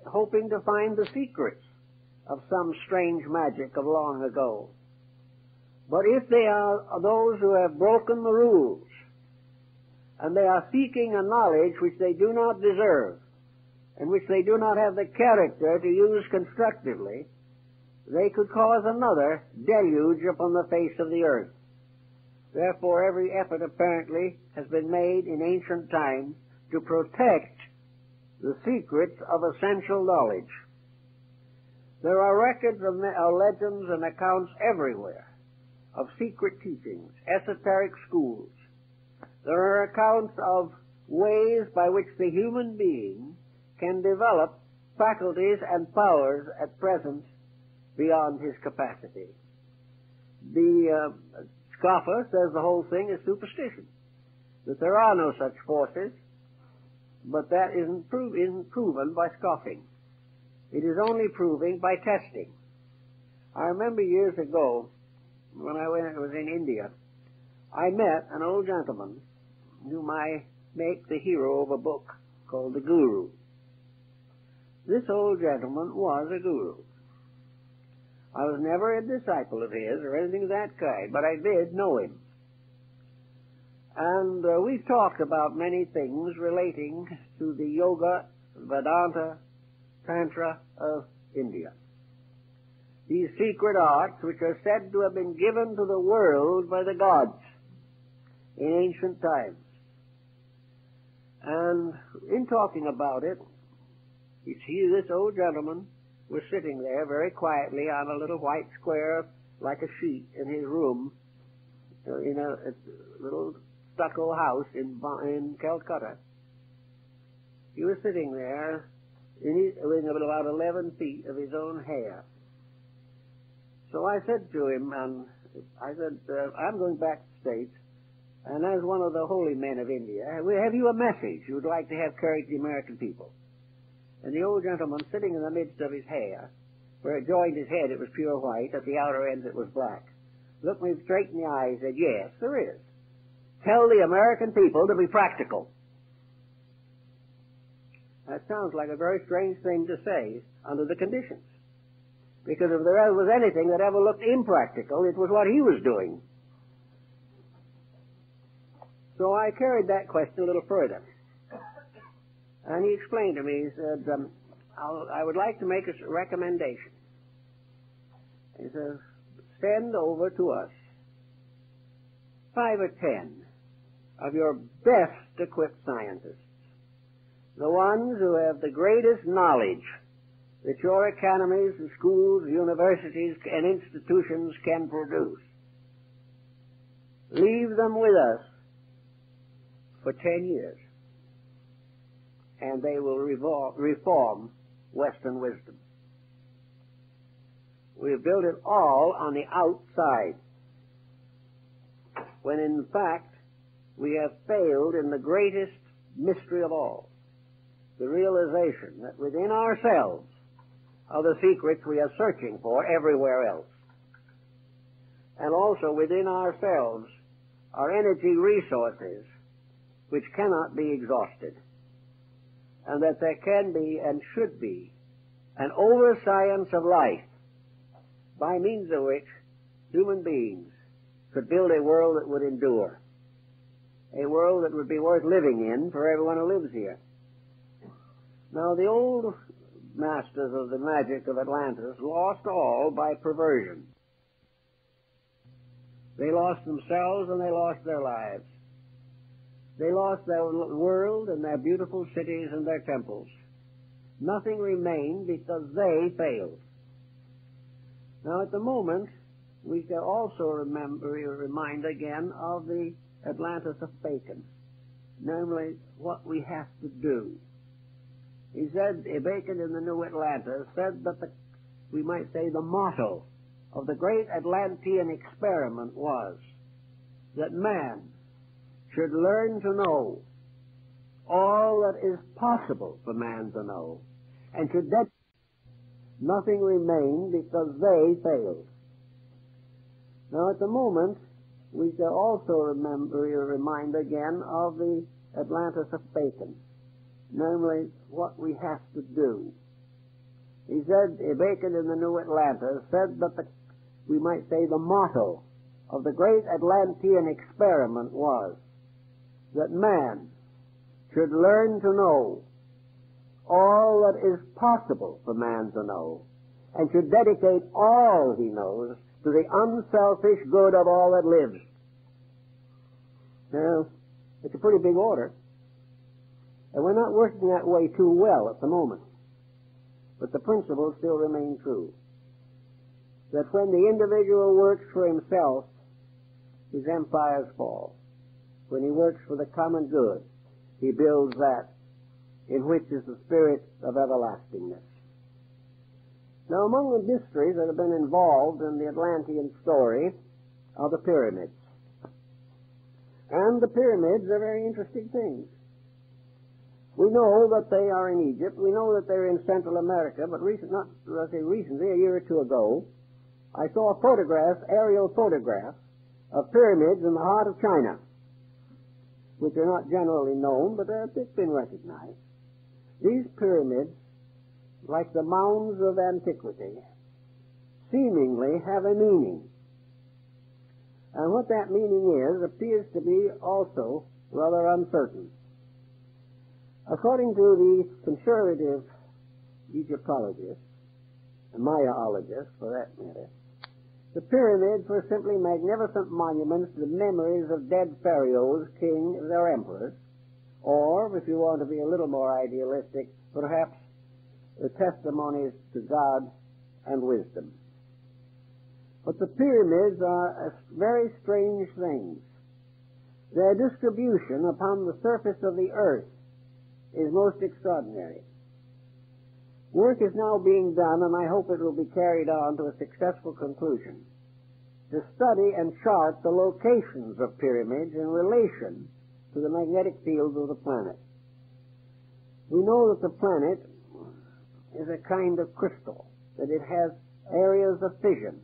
hoping to find the secrets of some strange magic of long ago. But if they are those who have broken the rules, and they are seeking a knowledge which they do not deserve, and which they do not have the character to use constructively, they could cause another deluge upon the face of the earth. Therefore, every effort apparently has been made in ancient times to protect the secrets of essential knowledge. There are records of legends and accounts everywhere of secret teachings, esoteric schools. There are accounts of ways by which the human being can develop faculties and powers at present beyond his capacity. The scoffer says the whole thing is superstition, that there are no such forces, but that isn't proven by scoffing. It is only proving by testing. I remember years ago, when I was in India, I met an old gentleman whom I make the hero of a book called The Guru. This old gentleman was a guru. I was never a disciple of his or anything of that kind, but I did know him. And we talked about many things relating to the yoga, Vedanta, Tantra of India. These secret arts which are said to have been given to the world by the gods in ancient times. And in talking about it, you see this old gentleman was sitting there very quietly on a little white square like a sheet in his room in a little stucco house in Calcutta. He was sitting there with about 11 feet of his own hair. So I said to him, I'm going back to the States, and as one of the holy men of India, have you a message you would like to have carried to the American people? And the old gentleman, sitting in the midst of his hair, where it joined his head, it was pure white, at the outer ends it was black, looked me straight in the eye and said, yes, there is. Tell the American people to be practical. That sounds like a very strange thing to say under the conditions. Because if there was anything that ever looked impractical, it was what he was doing. So I carried that question a little further. And he explained to me, he said, I would like to make a recommendation. He says, send over to us 5 or 10 of your best equipped scientists, the ones who have the greatest knowledge that your academies and schools, universities, and institutions can produce. Leave them with us for 10 years, and they will reform Western wisdom. We have built it all on the outside, when in fact we have failed in the greatest mystery of all, the realization that within ourselves are the secrets we are searching for everywhere else. And also within ourselves are energy resources which cannot be exhausted, and that there can be and should be an over-science of life by means of which human beings could build a world that would endure, a world that would be worth living in for everyone who lives here. Now, the old masters of the magic of Atlantis lost all by perversion. They lost themselves and they lost their lives. They lost their world and their beautiful cities and their temples. Nothing remained because they failed. Now, at the moment, we can also remind again of the Atlantis of Bacon, namely what we have to do. He said, Bacon in the New Atlantis said that we might say the motto of the great Atlantean experiment was that man should learn to know all that is possible for man to know, and should that nothing remain because they failed. Now, at the moment, we shall also remind again of the Atlantis of Bacon, namely what we have to do. He said, Bacon in the New Atlantis said that we might say the motto of the great Atlantean experiment was that man should learn to know all that is possible for man to know, and should dedicate all he knows to the unselfish good of all that lives. Now, it's a pretty big order, and we're not working that way too well at the moment. But the principles still remain true. That when the individual works for himself, his empires fall. When he works for the common good, he builds that in which is the spirit of everlastingness. Now, among the mysteries that have been involved in the Atlantean story are the pyramids. And the pyramids are very interesting things. We know that they are in Egypt. We know that they're in Central America, but recently, a year or two ago, I saw a photograph, aerial photograph, of pyramids in the heart of China, which are not generally known, but they've been recognized. These pyramids, like the mounds of antiquity, seemingly have a meaning. And what that meaning is appears to be also rather uncertain. According to the conservative Egyptologists, and Mayaologists for that matter, the pyramids were simply magnificent monuments to the memories of dead pharaohs, kings, or emperors, or, if you want to be a little more idealistic, perhaps the testimonies to God and wisdom. But the pyramids are very strange things. Their distribution upon the surface of the earth is most extraordinary. Work is now being done, and I hope it will be carried on to a successful conclusion, to study and chart the locations of pyramids in relation to the magnetic fields of the planet. We know that the planet is a kind of crystal, that it has areas of fission,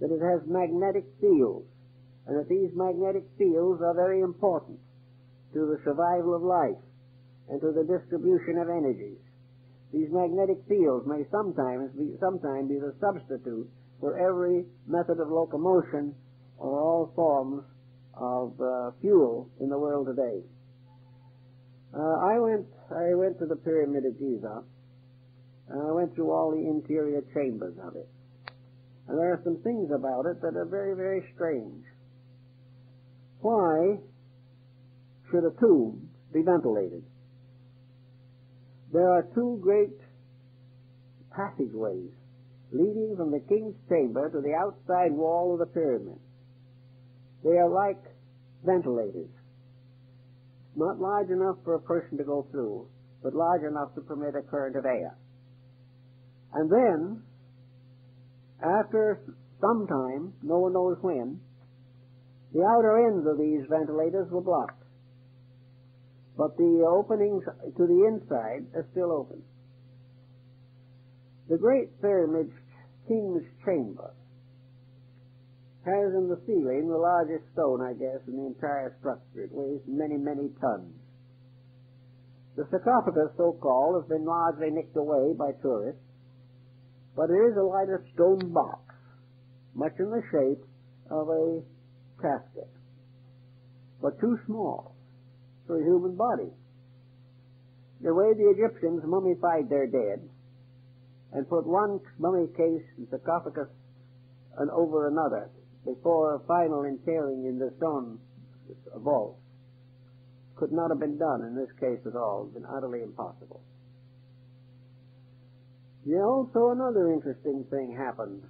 that it has magnetic fields, and that these magnetic fields are very important to the survival of life and to the distribution of energies. These magnetic fields may sometimes be the substitute for every method of locomotion or all forms of fuel in the world today. I went to the Pyramid of Giza, and I went through all the interior chambers of it. And there are some things about it that are very, very strange. Why should a tomb be ventilated? There are two great passageways leading from the king's chamber to the outside wall of the pyramid. They are like ventilators, not large enough for a person to go through, but large enough to permit a current of air. And then, after some time, no one knows when, the outer ends of these ventilators were blocked, but the openings to the inside are still open. The Great Pyramid King's Chamber has in the ceiling the largest stone, I guess, in the entire structure. It weighs many, many tons. The sarcophagus, so-called, has been largely nicked away by tourists, but it is a lighter stone box, much in the shape of a casket, but too small for a human body. The way the Egyptians mummified their dead and put one mummy case and sarcophagus over another before final interring in the stone vault could not have been done in this case at all. It's been utterly impossible. Also, another interesting thing happened.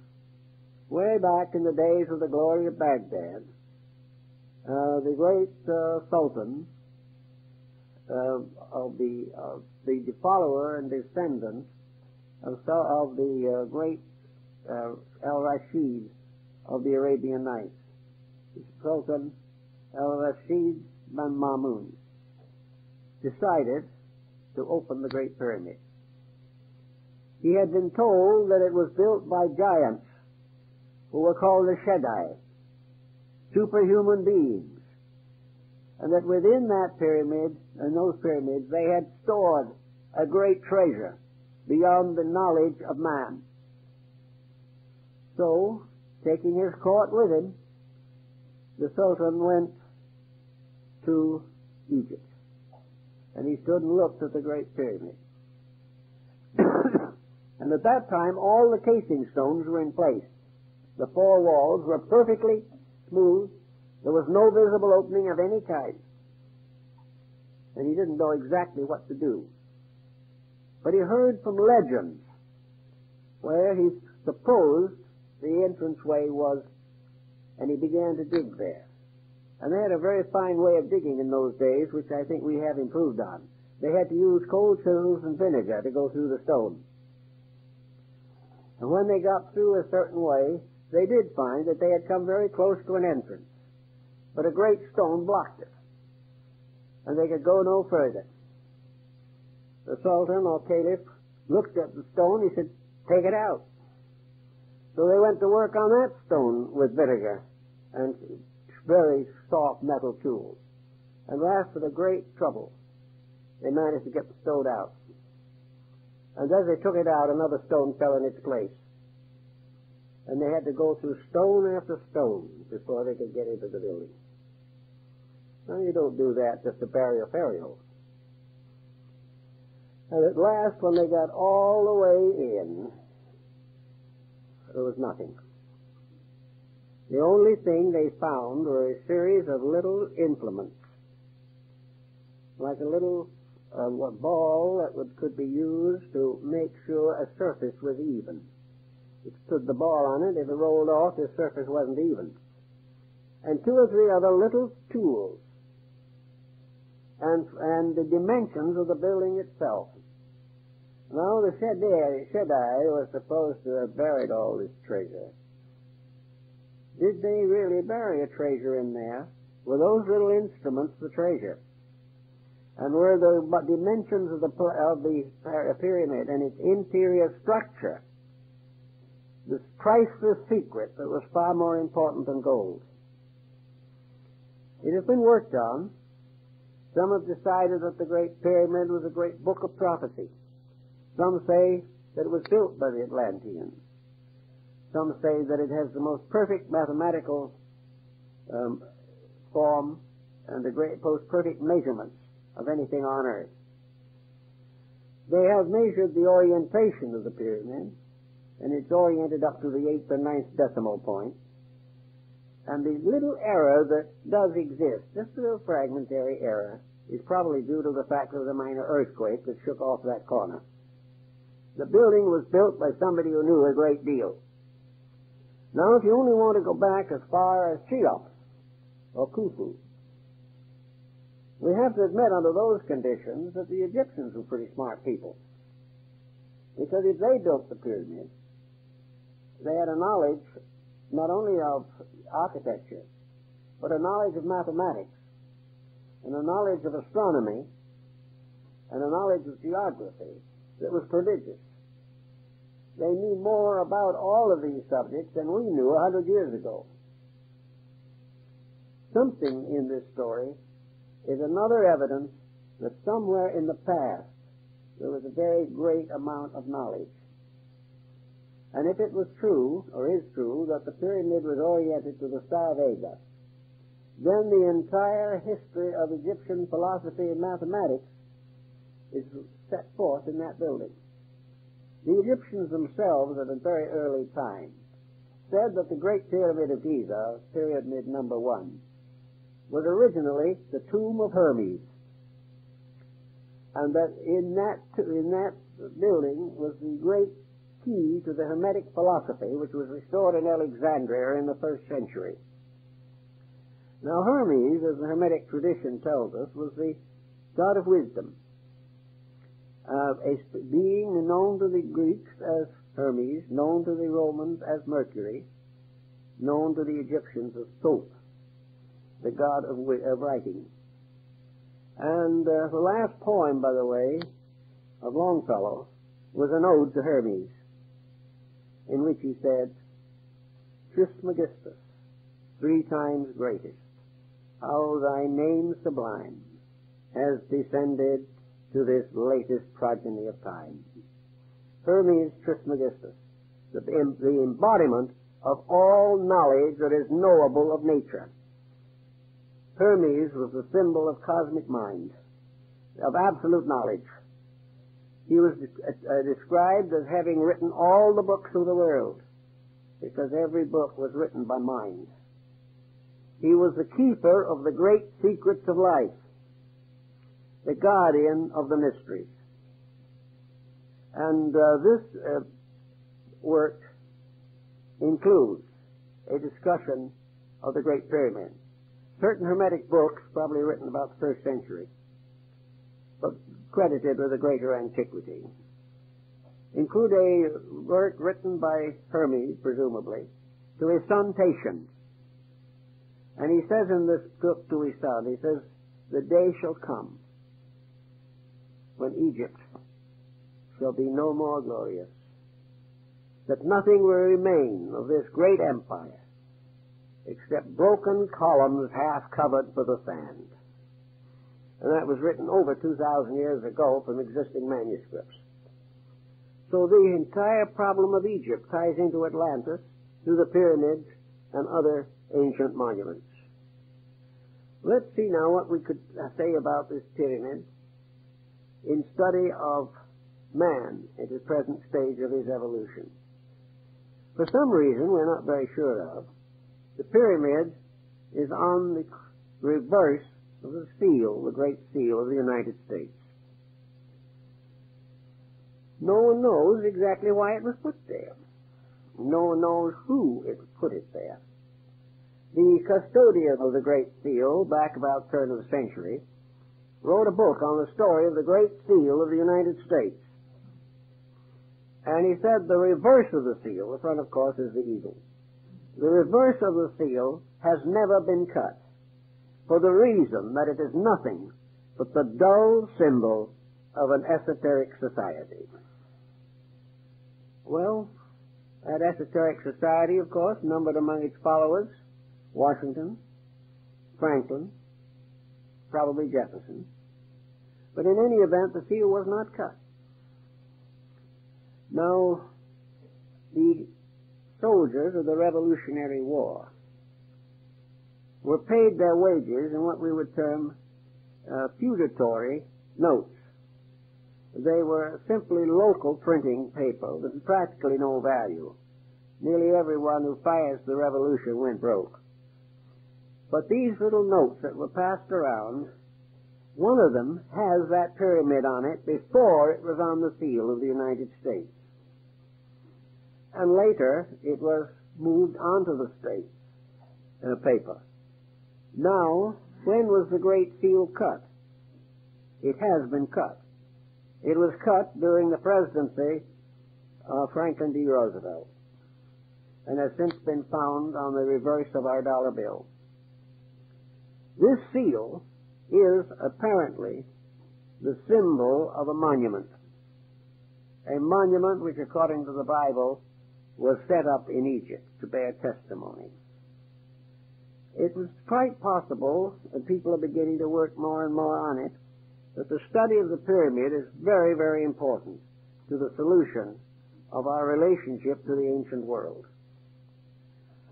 Way back in the days of the glory of Baghdad, the great Sultan of the follower and descendant of the great Al-Rashid of the Arabian Nights, Sultan Al-Rashid bin Mamun, decided to open the Great Pyramid. He had been told that it was built by giants who were called the Shaddai, superhuman beings, and that within that pyramid, and those pyramids, they had stored a great treasure beyond the knowledge of man. So, taking his court with him, the Sultan went to Egypt. And he stood and looked at the Great Pyramid. And at that time, all the casing stones were in place. The four walls were perfectly smooth. There was no visible opening of any kind. And he didn't know exactly what to do. But he heard from legends where he supposed the entranceway was, and he began to dig there. And they had a very fine way of digging in those days, which I think we have improved on. They had to use cold chisels and vinegar to go through the stone. And when they got through a certain way, they did find that they had come very close to an entrance. But a great stone blocked it. And they could go no further. The Sultan or Caliph looked at the stone. He said, "Take it out." So they went to work on that stone with vinegar and very soft metal tools. And after the great trouble, they managed to get the stone out. And as they took it out, another stone fell in its place. And they had to go through stone after stone before they could get into the building. Now, you don't do that just to bury a pharaoh. And at last, when they got all the way in, there was nothing. The only thing they found were a series of little implements, like a little ball that could be used to make sure a surface was even. If you put the ball on it, if it rolled off, the surface wasn't even. And two or three other little tools, and the dimensions of the building itself. Now, the Shaddai was supposed to have buried all this treasure. Did they really bury a treasure in there? Were those little instruments the treasure? And were the dimensions of the pyramid and its interior structure this priceless secret that was far more important than gold? It has been worked on. Some have decided that the Great Pyramid was a great book of prophecy. Some say that it was built by the Atlanteans. Some say that it has the most perfect mathematical form and the most perfect measurements of anything on earth. They have measured the orientation of the pyramid, and it's oriented up to the 8th or 9th decimal point. And the little error that does exist, just a little fragmentary error, is probably due to the fact there was a minor earthquake that shook off that corner. The building was built by somebody who knew a great deal. Now, if you only want to go back as far as Cheops or Khufu, we have to admit under those conditions that the Egyptians were pretty smart people. Because if they built the pyramid, they had a knowledge not only of architecture, but a knowledge of mathematics, and a knowledge of astronomy, and a knowledge of geography that was prodigious. They knew more about all of these subjects than we knew 100 years ago. Something in this story is another evidence that somewhere in the past there was a very great amount of knowledge. And if it was true, or is true, that the pyramid was oriented to the Star Vega, then the entire history of Egyptian philosophy and mathematics is set forth in that building. The Egyptians themselves, at a very early time, said that the Great Pyramid of Giza, Pyramid number 1, was originally the tomb of Hermes, and that in that building was the great key to the Hermetic philosophy, which was restored in Alexandria in the 1st century. Now, Hermes, as the Hermetic tradition tells us, was the god of wisdom, a being known to the Greeks as Hermes, known to the Romans as Mercury, known to the Egyptians as Thoth, the god of writing. And the last poem, by the way, of Longfellow was an ode to Hermes, in which he said, "Trismegistus, 3 times greatest, how thy name sublime has descended to this latest progeny of time." Hermes Trismegistus, the embodiment of all knowledge that is knowable of nature. Hermes was the symbol of cosmic mind, of absolute knowledge. He was described as having written all the books of the world, because every book was written by mind. He was the keeper of the great secrets of life, the guardian of the mysteries. And this work includes a discussion of the Great Pyramid. Certain Hermetic books, probably written about the 1st century, but credited with a greater antiquity, include a work written by Hermes, presumably, to his son Tatian. And he says in this book to his son, he says, "The day shall come when Egypt shall be no more glorious, that nothing will remain of this great empire except broken columns half covered with the sand." And that was written over 2,000 years ago from existing manuscripts. So the entire problem of Egypt ties into Atlantis, to the pyramids, and other ancient monuments. Let's see now what we could say about this pyramid in study of man at his present stage of his evolution. For some reason we're not very sure of, the pyramid is on the reverse of the seal, the Great Seal of the United States. No one knows exactly why it was put there. No one knows who put it there. The custodian of the Great Seal, back about the turn of the century, wrote a book on the story of the Great Seal of the United States. And he said the reverse of the seal, the front of course is the eagle, the reverse of the seal has never been cut, for the reason that it is nothing but the dull symbol of an esoteric society. Well, that esoteric society, of course, numbered among its followers Washington, Franklin, probably Jefferson. But in any event, the seal was not cut. Now, the soldiers of the Revolutionary War were paid their wages in what we would term feudatory notes. They were simply local printing paper with practically no value. Nearly everyone who financed the revolution went broke. But these little notes that were passed around, one of them has that pyramid on it before it was on the seal of the United States. And later it was moved onto the state paper. Now, when was the Great Seal cut? It has been cut. It was cut during the presidency of Franklin D. Roosevelt, and has since been found on the reverse of our dollar bill. This seal is apparently the symbol of a monument which, according to the Bible, was set up in Egypt to bear testimony. It was quite possible, and people are beginning to work more and more on it, that the study of the pyramid is very, very important to the solution of our relationship to the ancient world.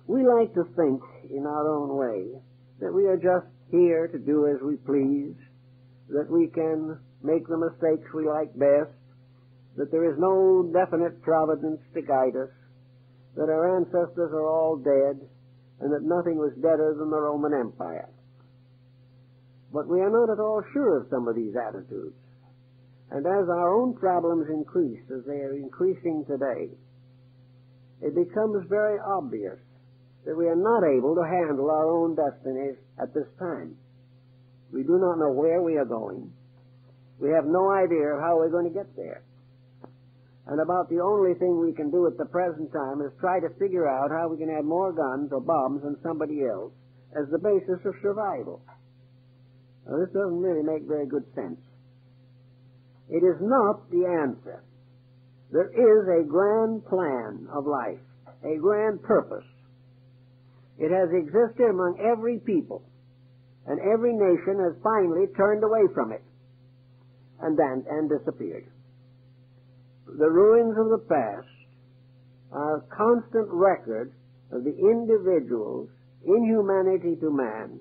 We like to think in our own way that we are just here to do as we please, that we can make the mistakes we like best, that there is no definite providence to guide us, that our ancestors are all dead, and that nothing was deader than the Roman Empire. But we are not at all sure of some of these attitudes. And as our own problems increase, as they are increasing today, it becomes very obvious that we are not able to handle our own destinies at this time. We do not know where we are going. We have no idea of how we're going to get there. And about the only thing we can do at the present time is try to figure out how we can have more guns or bombs than somebody else as the basis of survival. Now, this doesn't really make very good sense. It is not the answer. There is a grand plan of life, a grand purpose. It has existed among every people, and every nation has finally turned away from it and disappeared. The ruins of the past are a constant record of the individual's inhumanity to man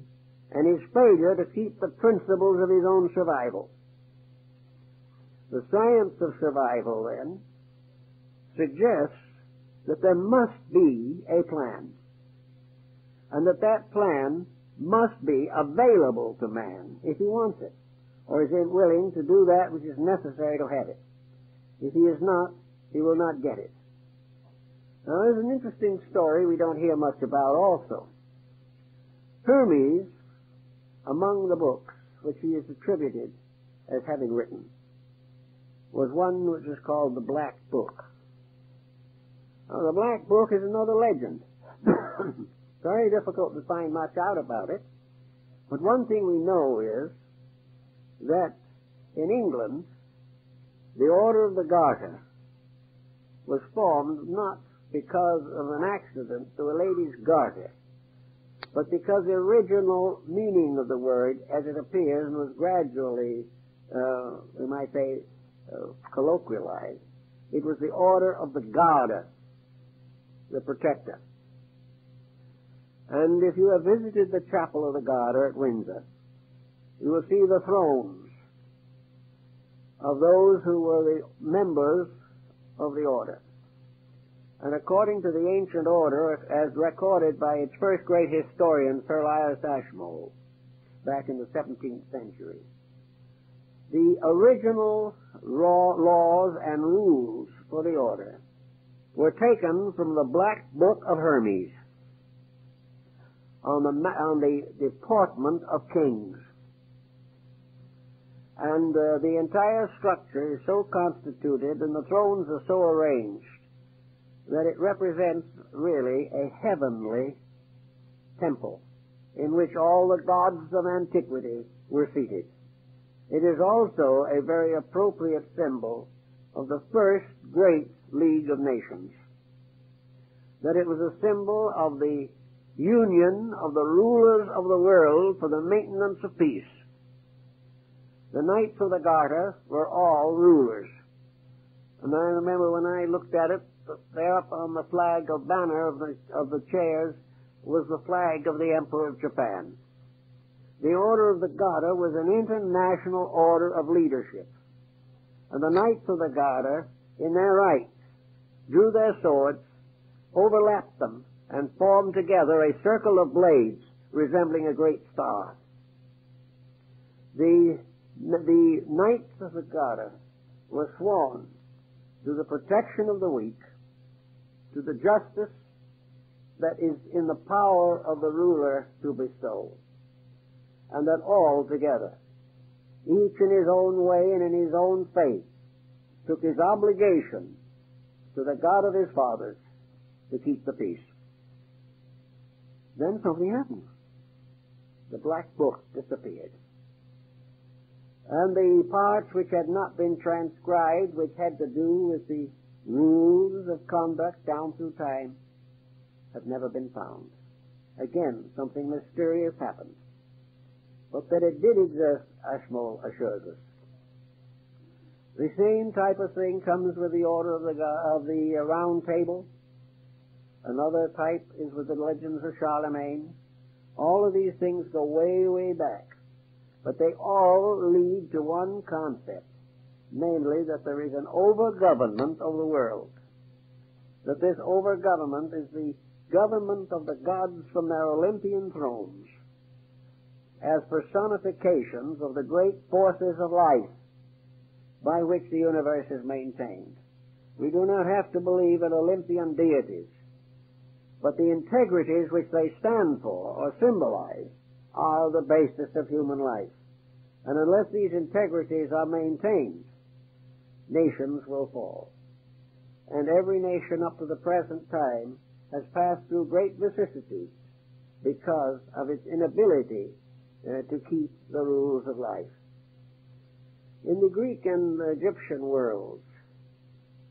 and his failure to keep the principles of his own survival. The science of survival, then, suggests that there must be a plan, and that that plan must be available to man if he wants it, or is willing to do that which is necessary to have it. If he is not, he will not get it. Now, there's an interesting story we don't hear much about also. Hermes, among the books which he is attributed as having written, was one which is called the Black Book. Now, the Black Book is another legend. Very difficult to find much out about it, but one thing we know is that in England, the Order of the Garter was formed not because of an accident to a lady's garter, but because the original meaning of the word, as it appears and was gradually, we might say, colloquialized, it was the Order of the Garter, the protector. And if you have visited the Chapel of the Garter at Windsor, you will see the thrones of those who were the members of the order. And according to the ancient order, as recorded by its first great historian, Sir Elias Ashmole, back in the 17th century, the original laws and rules for the order were taken from the Black Book of Hermes on the deportment of kings. And the entire structure is so constituted and the thrones are so arranged that it represents really a heavenly temple in which all the gods of antiquity were seated. It is also a very appropriate symbol of the first great League of Nations, that it was a symbol of the union of the rulers of the world for the maintenance of peace. The Knights of the Garter were all rulers. And I remember when I looked at it, there up on the flag or banner of the chairs was the flag of the Emperor of Japan. The Order of the Garter was an international order of leadership. And the Knights of the Garter, in their rights, drew their swords, overlapped them, and formed together a circle of blades resembling a great star. The Knights of the Garter were sworn to the protection of the weak, to the justice that is in the power of the ruler to bestow, and that all together, each in his own way and in his own faith, took his obligation to the God of his fathers to keep the peace. Then something happened. The Black Book disappeared. And the parts which had not been transcribed, which had to do with the rules of conduct down through time, have never been found. Again, something mysterious happened. But that it did exist, Ashmole assures us. The same type of thing comes with the Order of the Round Table. Another type is with the legends of Charlemagne. All of these things go way, way back. But they all lead to one concept, namely that there is an over-government of the world. That this over-government is the government of the gods from their Olympian thrones as personifications of the great forces of life by which the universe is maintained. We do not have to believe in Olympian deities, but the integrities which they stand for or symbolize are the basis of human life. And unless these integrities are maintained, nations will fall. And every nation up to the present time has passed through great vicissitudes because of its inability to keep the rules of life. In the Greek and Egyptian worlds,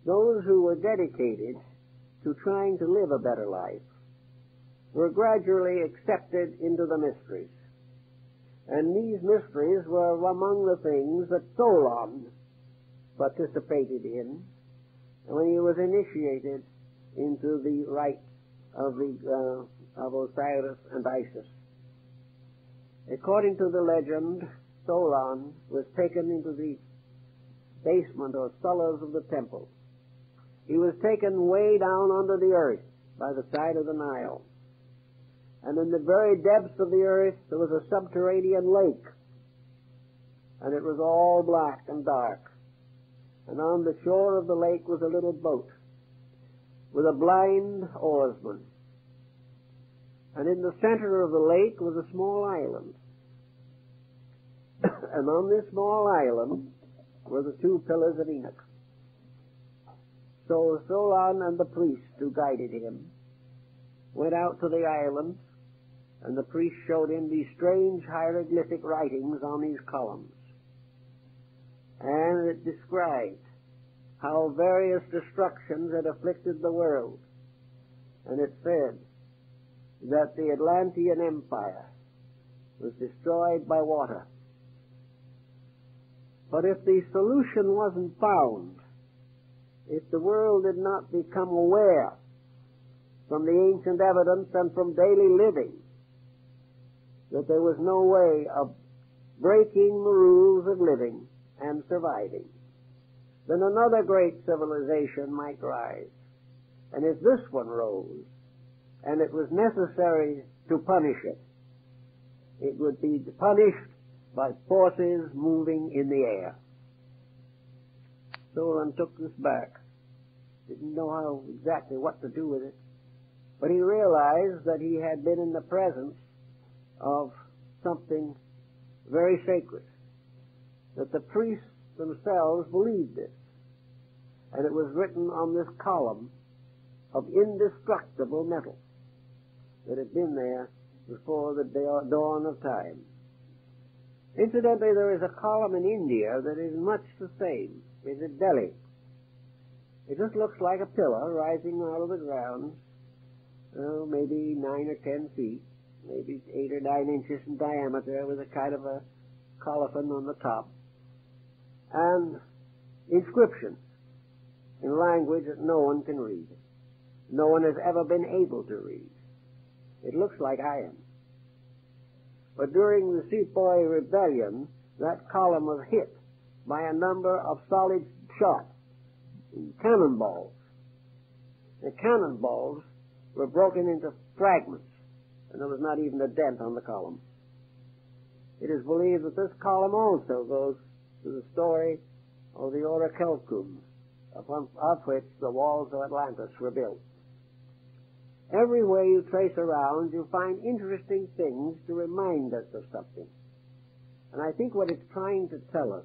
those who were dedicated to trying to live a better life were gradually accepted into the mysteries. And these mysteries were among the things that Solon participated in when he was initiated into the rites of Osiris and Isis. According to the legend, Solon was taken into the basement or cellars of the temple. He was taken way down under the earth by the side of the Nile. And in the very depths of the earth there was a subterranean lake. And it was all black and dark. And on the shore of the lake was a little boat with a blind oarsman. And in the center of the lake was a small island. And on this small island were the two pillars of Enoch. So Solon and the priest who guided him went out to the island, and the priest showed him these strange hieroglyphic writings on these columns. And it described how various destructions had afflicted the world. And it said that the Atlantean Empire was destroyed by water. But if the solution wasn't found, if the world did not become aware from the ancient evidence and from daily living that there was no way of breaking the rules of living and surviving, then another great civilization might rise. And if this one rose, and it was necessary to punish it, it would be punished by forces moving in the air. Solon took this back. Didn't know how exactly what to do with it, but he realized that he had been in the presence of something very sacred, that the priests themselves believed this, and it was written on this column of indestructible metal that had been there before the dawn of time. Incidentally, there is a column in India that is much the same. It's at Delhi. It just looks like a pillar rising out of the ground, maybe 9 or 10 feet, maybe 8 or 9 inches in diameter, with a kind of a colophon on the top, and inscriptions in language that no one can read. No one has ever been able to read. It looks like iron. But during the Sepoy Rebellion, that column was hit by a number of solid shot, cannonballs. The cannonballs were broken into fragments, and there was not even a dent on the column. It is believed that this column also goes to the story of the orichalcum, of which the walls of Atlantis were built. Everywhere you trace around, you find interesting things to remind us of something. And I think what it's trying to tell us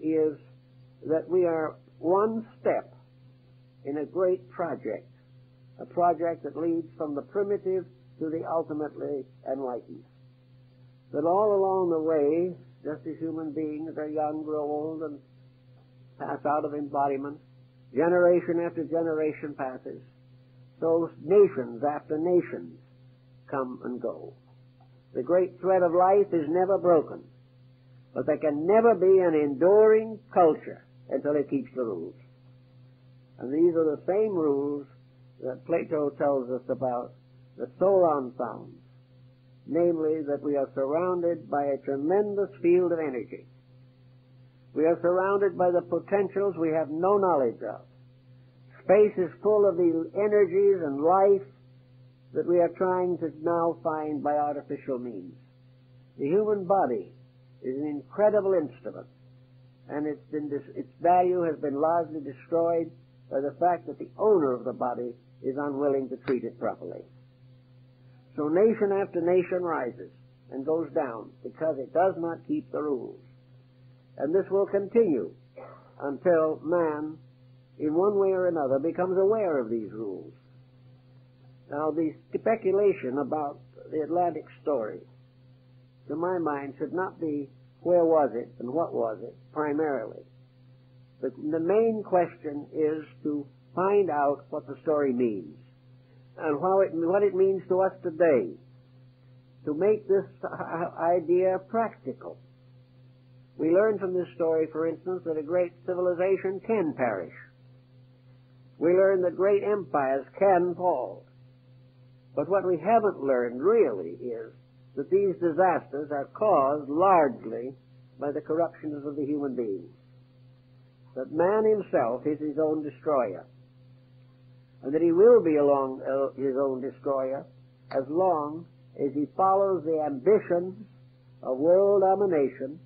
is that we are one step in a great project, a project that leads from the primitive to the ultimately enlightened. That all along the way, just as human beings are young, grow old, and pass out of embodiment, generation after generation passes, so nations after nations come and go. The great thread of life is never broken, but there can never be an enduring culture until it keeps the rules. And these are the same rules that Plato tells us about, that Solon found, namely that we are surrounded by a tremendous field of energy. We are surrounded by the potentials we have no knowledge of. Space is full of the energies and life that we are trying to now find by artificial means. The human body is an incredible instrument, and its value has been largely destroyed by the fact that the owner of the body is unwilling to treat it properly. So nation after nation rises and goes down because it does not keep the rules. And this will continue until man, in one way or another, becomes aware of these rules. Now, the speculation about the Atlantic story, to my mind, should not be where was it and what was it, primarily. The main question is to find out what the story means and what it means to us today, to make this idea practical. We learn from this story, for instance, that a great civilization can perish. We learn that great empires can fall. But what we haven't learned really is that these disasters are caused largely by the corruptions of the human being. That man himself is his own destroyer, and that he will be his own destroyer as long as he follows the ambitions of world domination,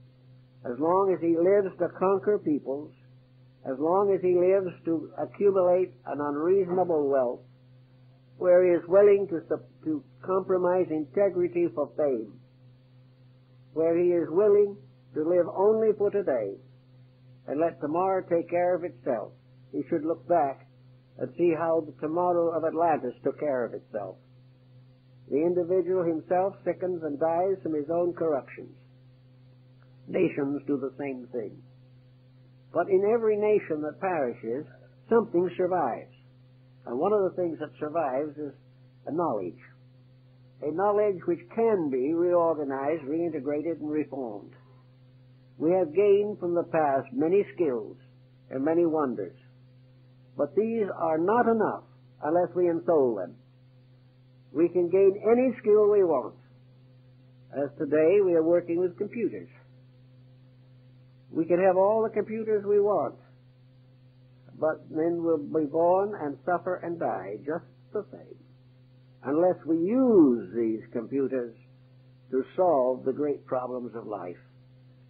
as long as he lives to conquer peoples, as long as he lives to accumulate an unreasonable wealth, where he is willing to compromise integrity for fame, where he is willing to live only for today and let tomorrow take care of itself. He should look back and see how the tomorrow of Atlantis took care of itself. The individual himself sickens and dies from his own corruptions. Nations do the same thing. But in every nation that perishes, something survives. And one of the things that survives is a knowledge which can be reorganized, reintegrated, and reformed. We have gained from the past many skills and many wonders, but these are not enough unless we ensoul them. We can gain any skill we want. As today we are working with computers. We can have all the computers we want, but then we'll be born and suffer and die just the same, unless we use these computers to solve the great problems of life.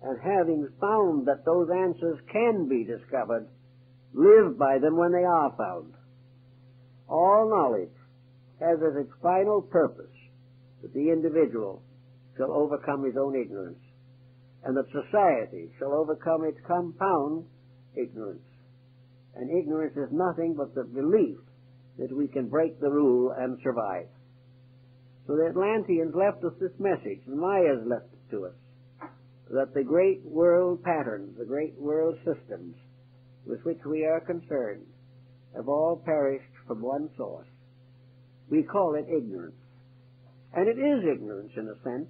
And having found that those answers can be discovered, live by them when they are found. All knowledge has as its final purpose that the individual shall overcome his own ignorance, and that society shall overcome its compound ignorance. And ignorance is nothing but the belief that we can break the rule and survive. So the Atlanteans left us this message, the Mayas left it to us, that the great world patterns, the great world systems with which we are concerned have all perished from one source. We call it ignorance. And it is ignorance in a sense,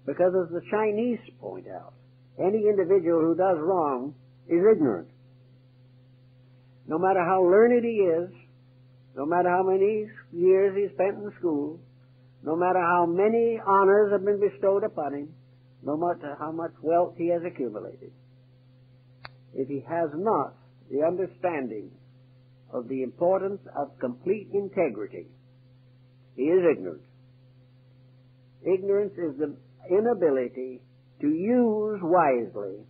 because as the Chinese point out, any individual who does wrong is ignorant. No matter how learned he is, no matter how many years he spent in school, no matter how many honors have been bestowed upon him, no matter how much wealth he has accumulated, if he has not the understanding of the importance of complete integrity, he is ignorant. Ignorance is the inability to use wisely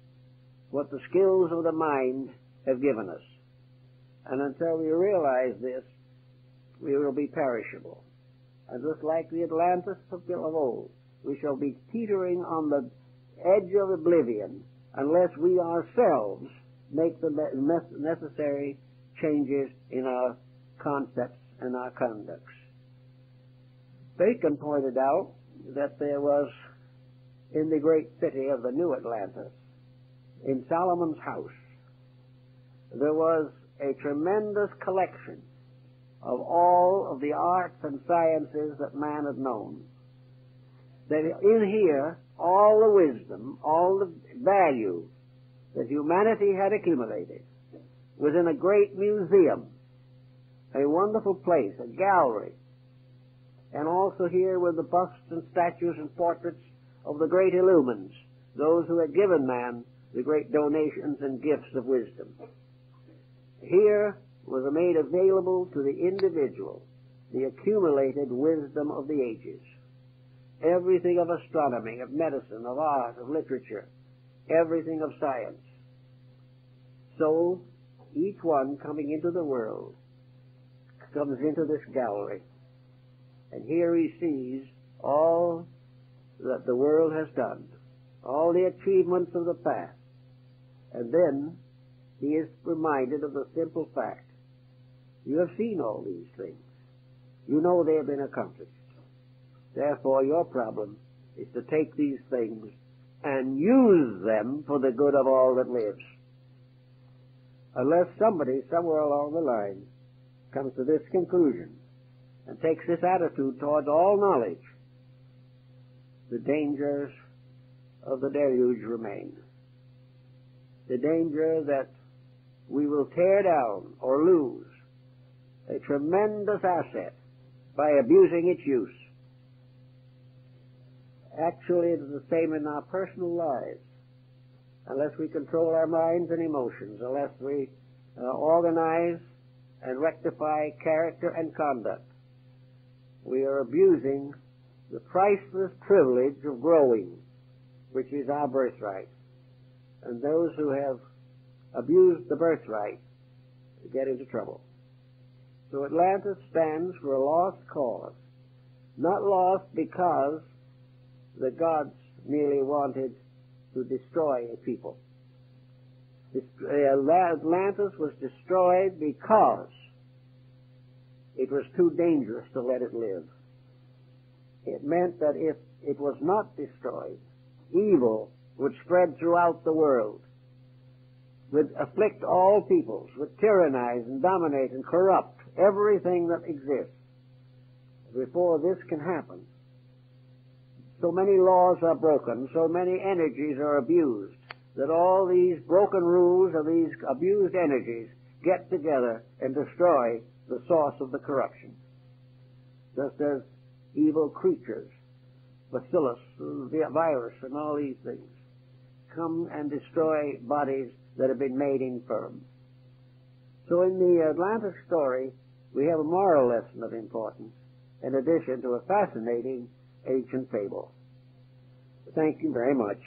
what the skills of the mind have given us. And until we realize this, we will be perishable. And just like the Atlantis of old, we shall be teetering on the edge of oblivion unless we ourselves make the necessary changes in our concepts and our conducts. Bacon pointed out that there was, in the great city of the New Atlantis, in Solomon's house, there was a tremendous collection of all of the arts and sciences that man had known. That in here, all the wisdom, all the value that humanity had accumulated was in a great museum, a wonderful place, a gallery. And also here were the busts and statues and portraits of the great illumines, those who had given man the great donations and gifts of wisdom. Here was made available to the individual the accumulated wisdom of the ages. Everything of astronomy, of medicine, of art, of literature, everything of science. So, each one coming into the world comes into this gallery, and here he sees all that the world has done, all the achievements of the past, and then he is reminded of the simple fact: you have seen all these things. You know they have been accomplished. Therefore, your problem is to take these things and use them for the good of all that lives. Unless somebody, somewhere along the line, comes to this conclusion and takes this attitude towards all knowledge, the dangers of the deluge remain. The danger that we will tear down or lose a tremendous asset by abusing its use. Actually, it is the same in our personal lives. Unless we control our minds and emotions, unless we organize and rectify character and conduct, we are abusing the priceless privilege of growing, which is our birthright. And those who have abused the birthright get into trouble. So Atlantis stands for a lost cause. Not lost because the gods merely wanted to destroy a people. Atlantis was destroyed because it was too dangerous to let it live. It meant that if it was not destroyed, evil would spread throughout the world, would afflict all peoples, would tyrannize and dominate and corrupt everything that exists. Before this can happen, so many laws are broken, so many energies are abused, that all these broken rules of these abused energies get together and destroy the source of the corruption. Just as evil creatures, bacillus, the virus, and all these things, come and destroy bodies that have been made infirm. So in the Atlantis story, we have a moral lesson of importance, in addition to a fascinating ancient fable. Thank you very much.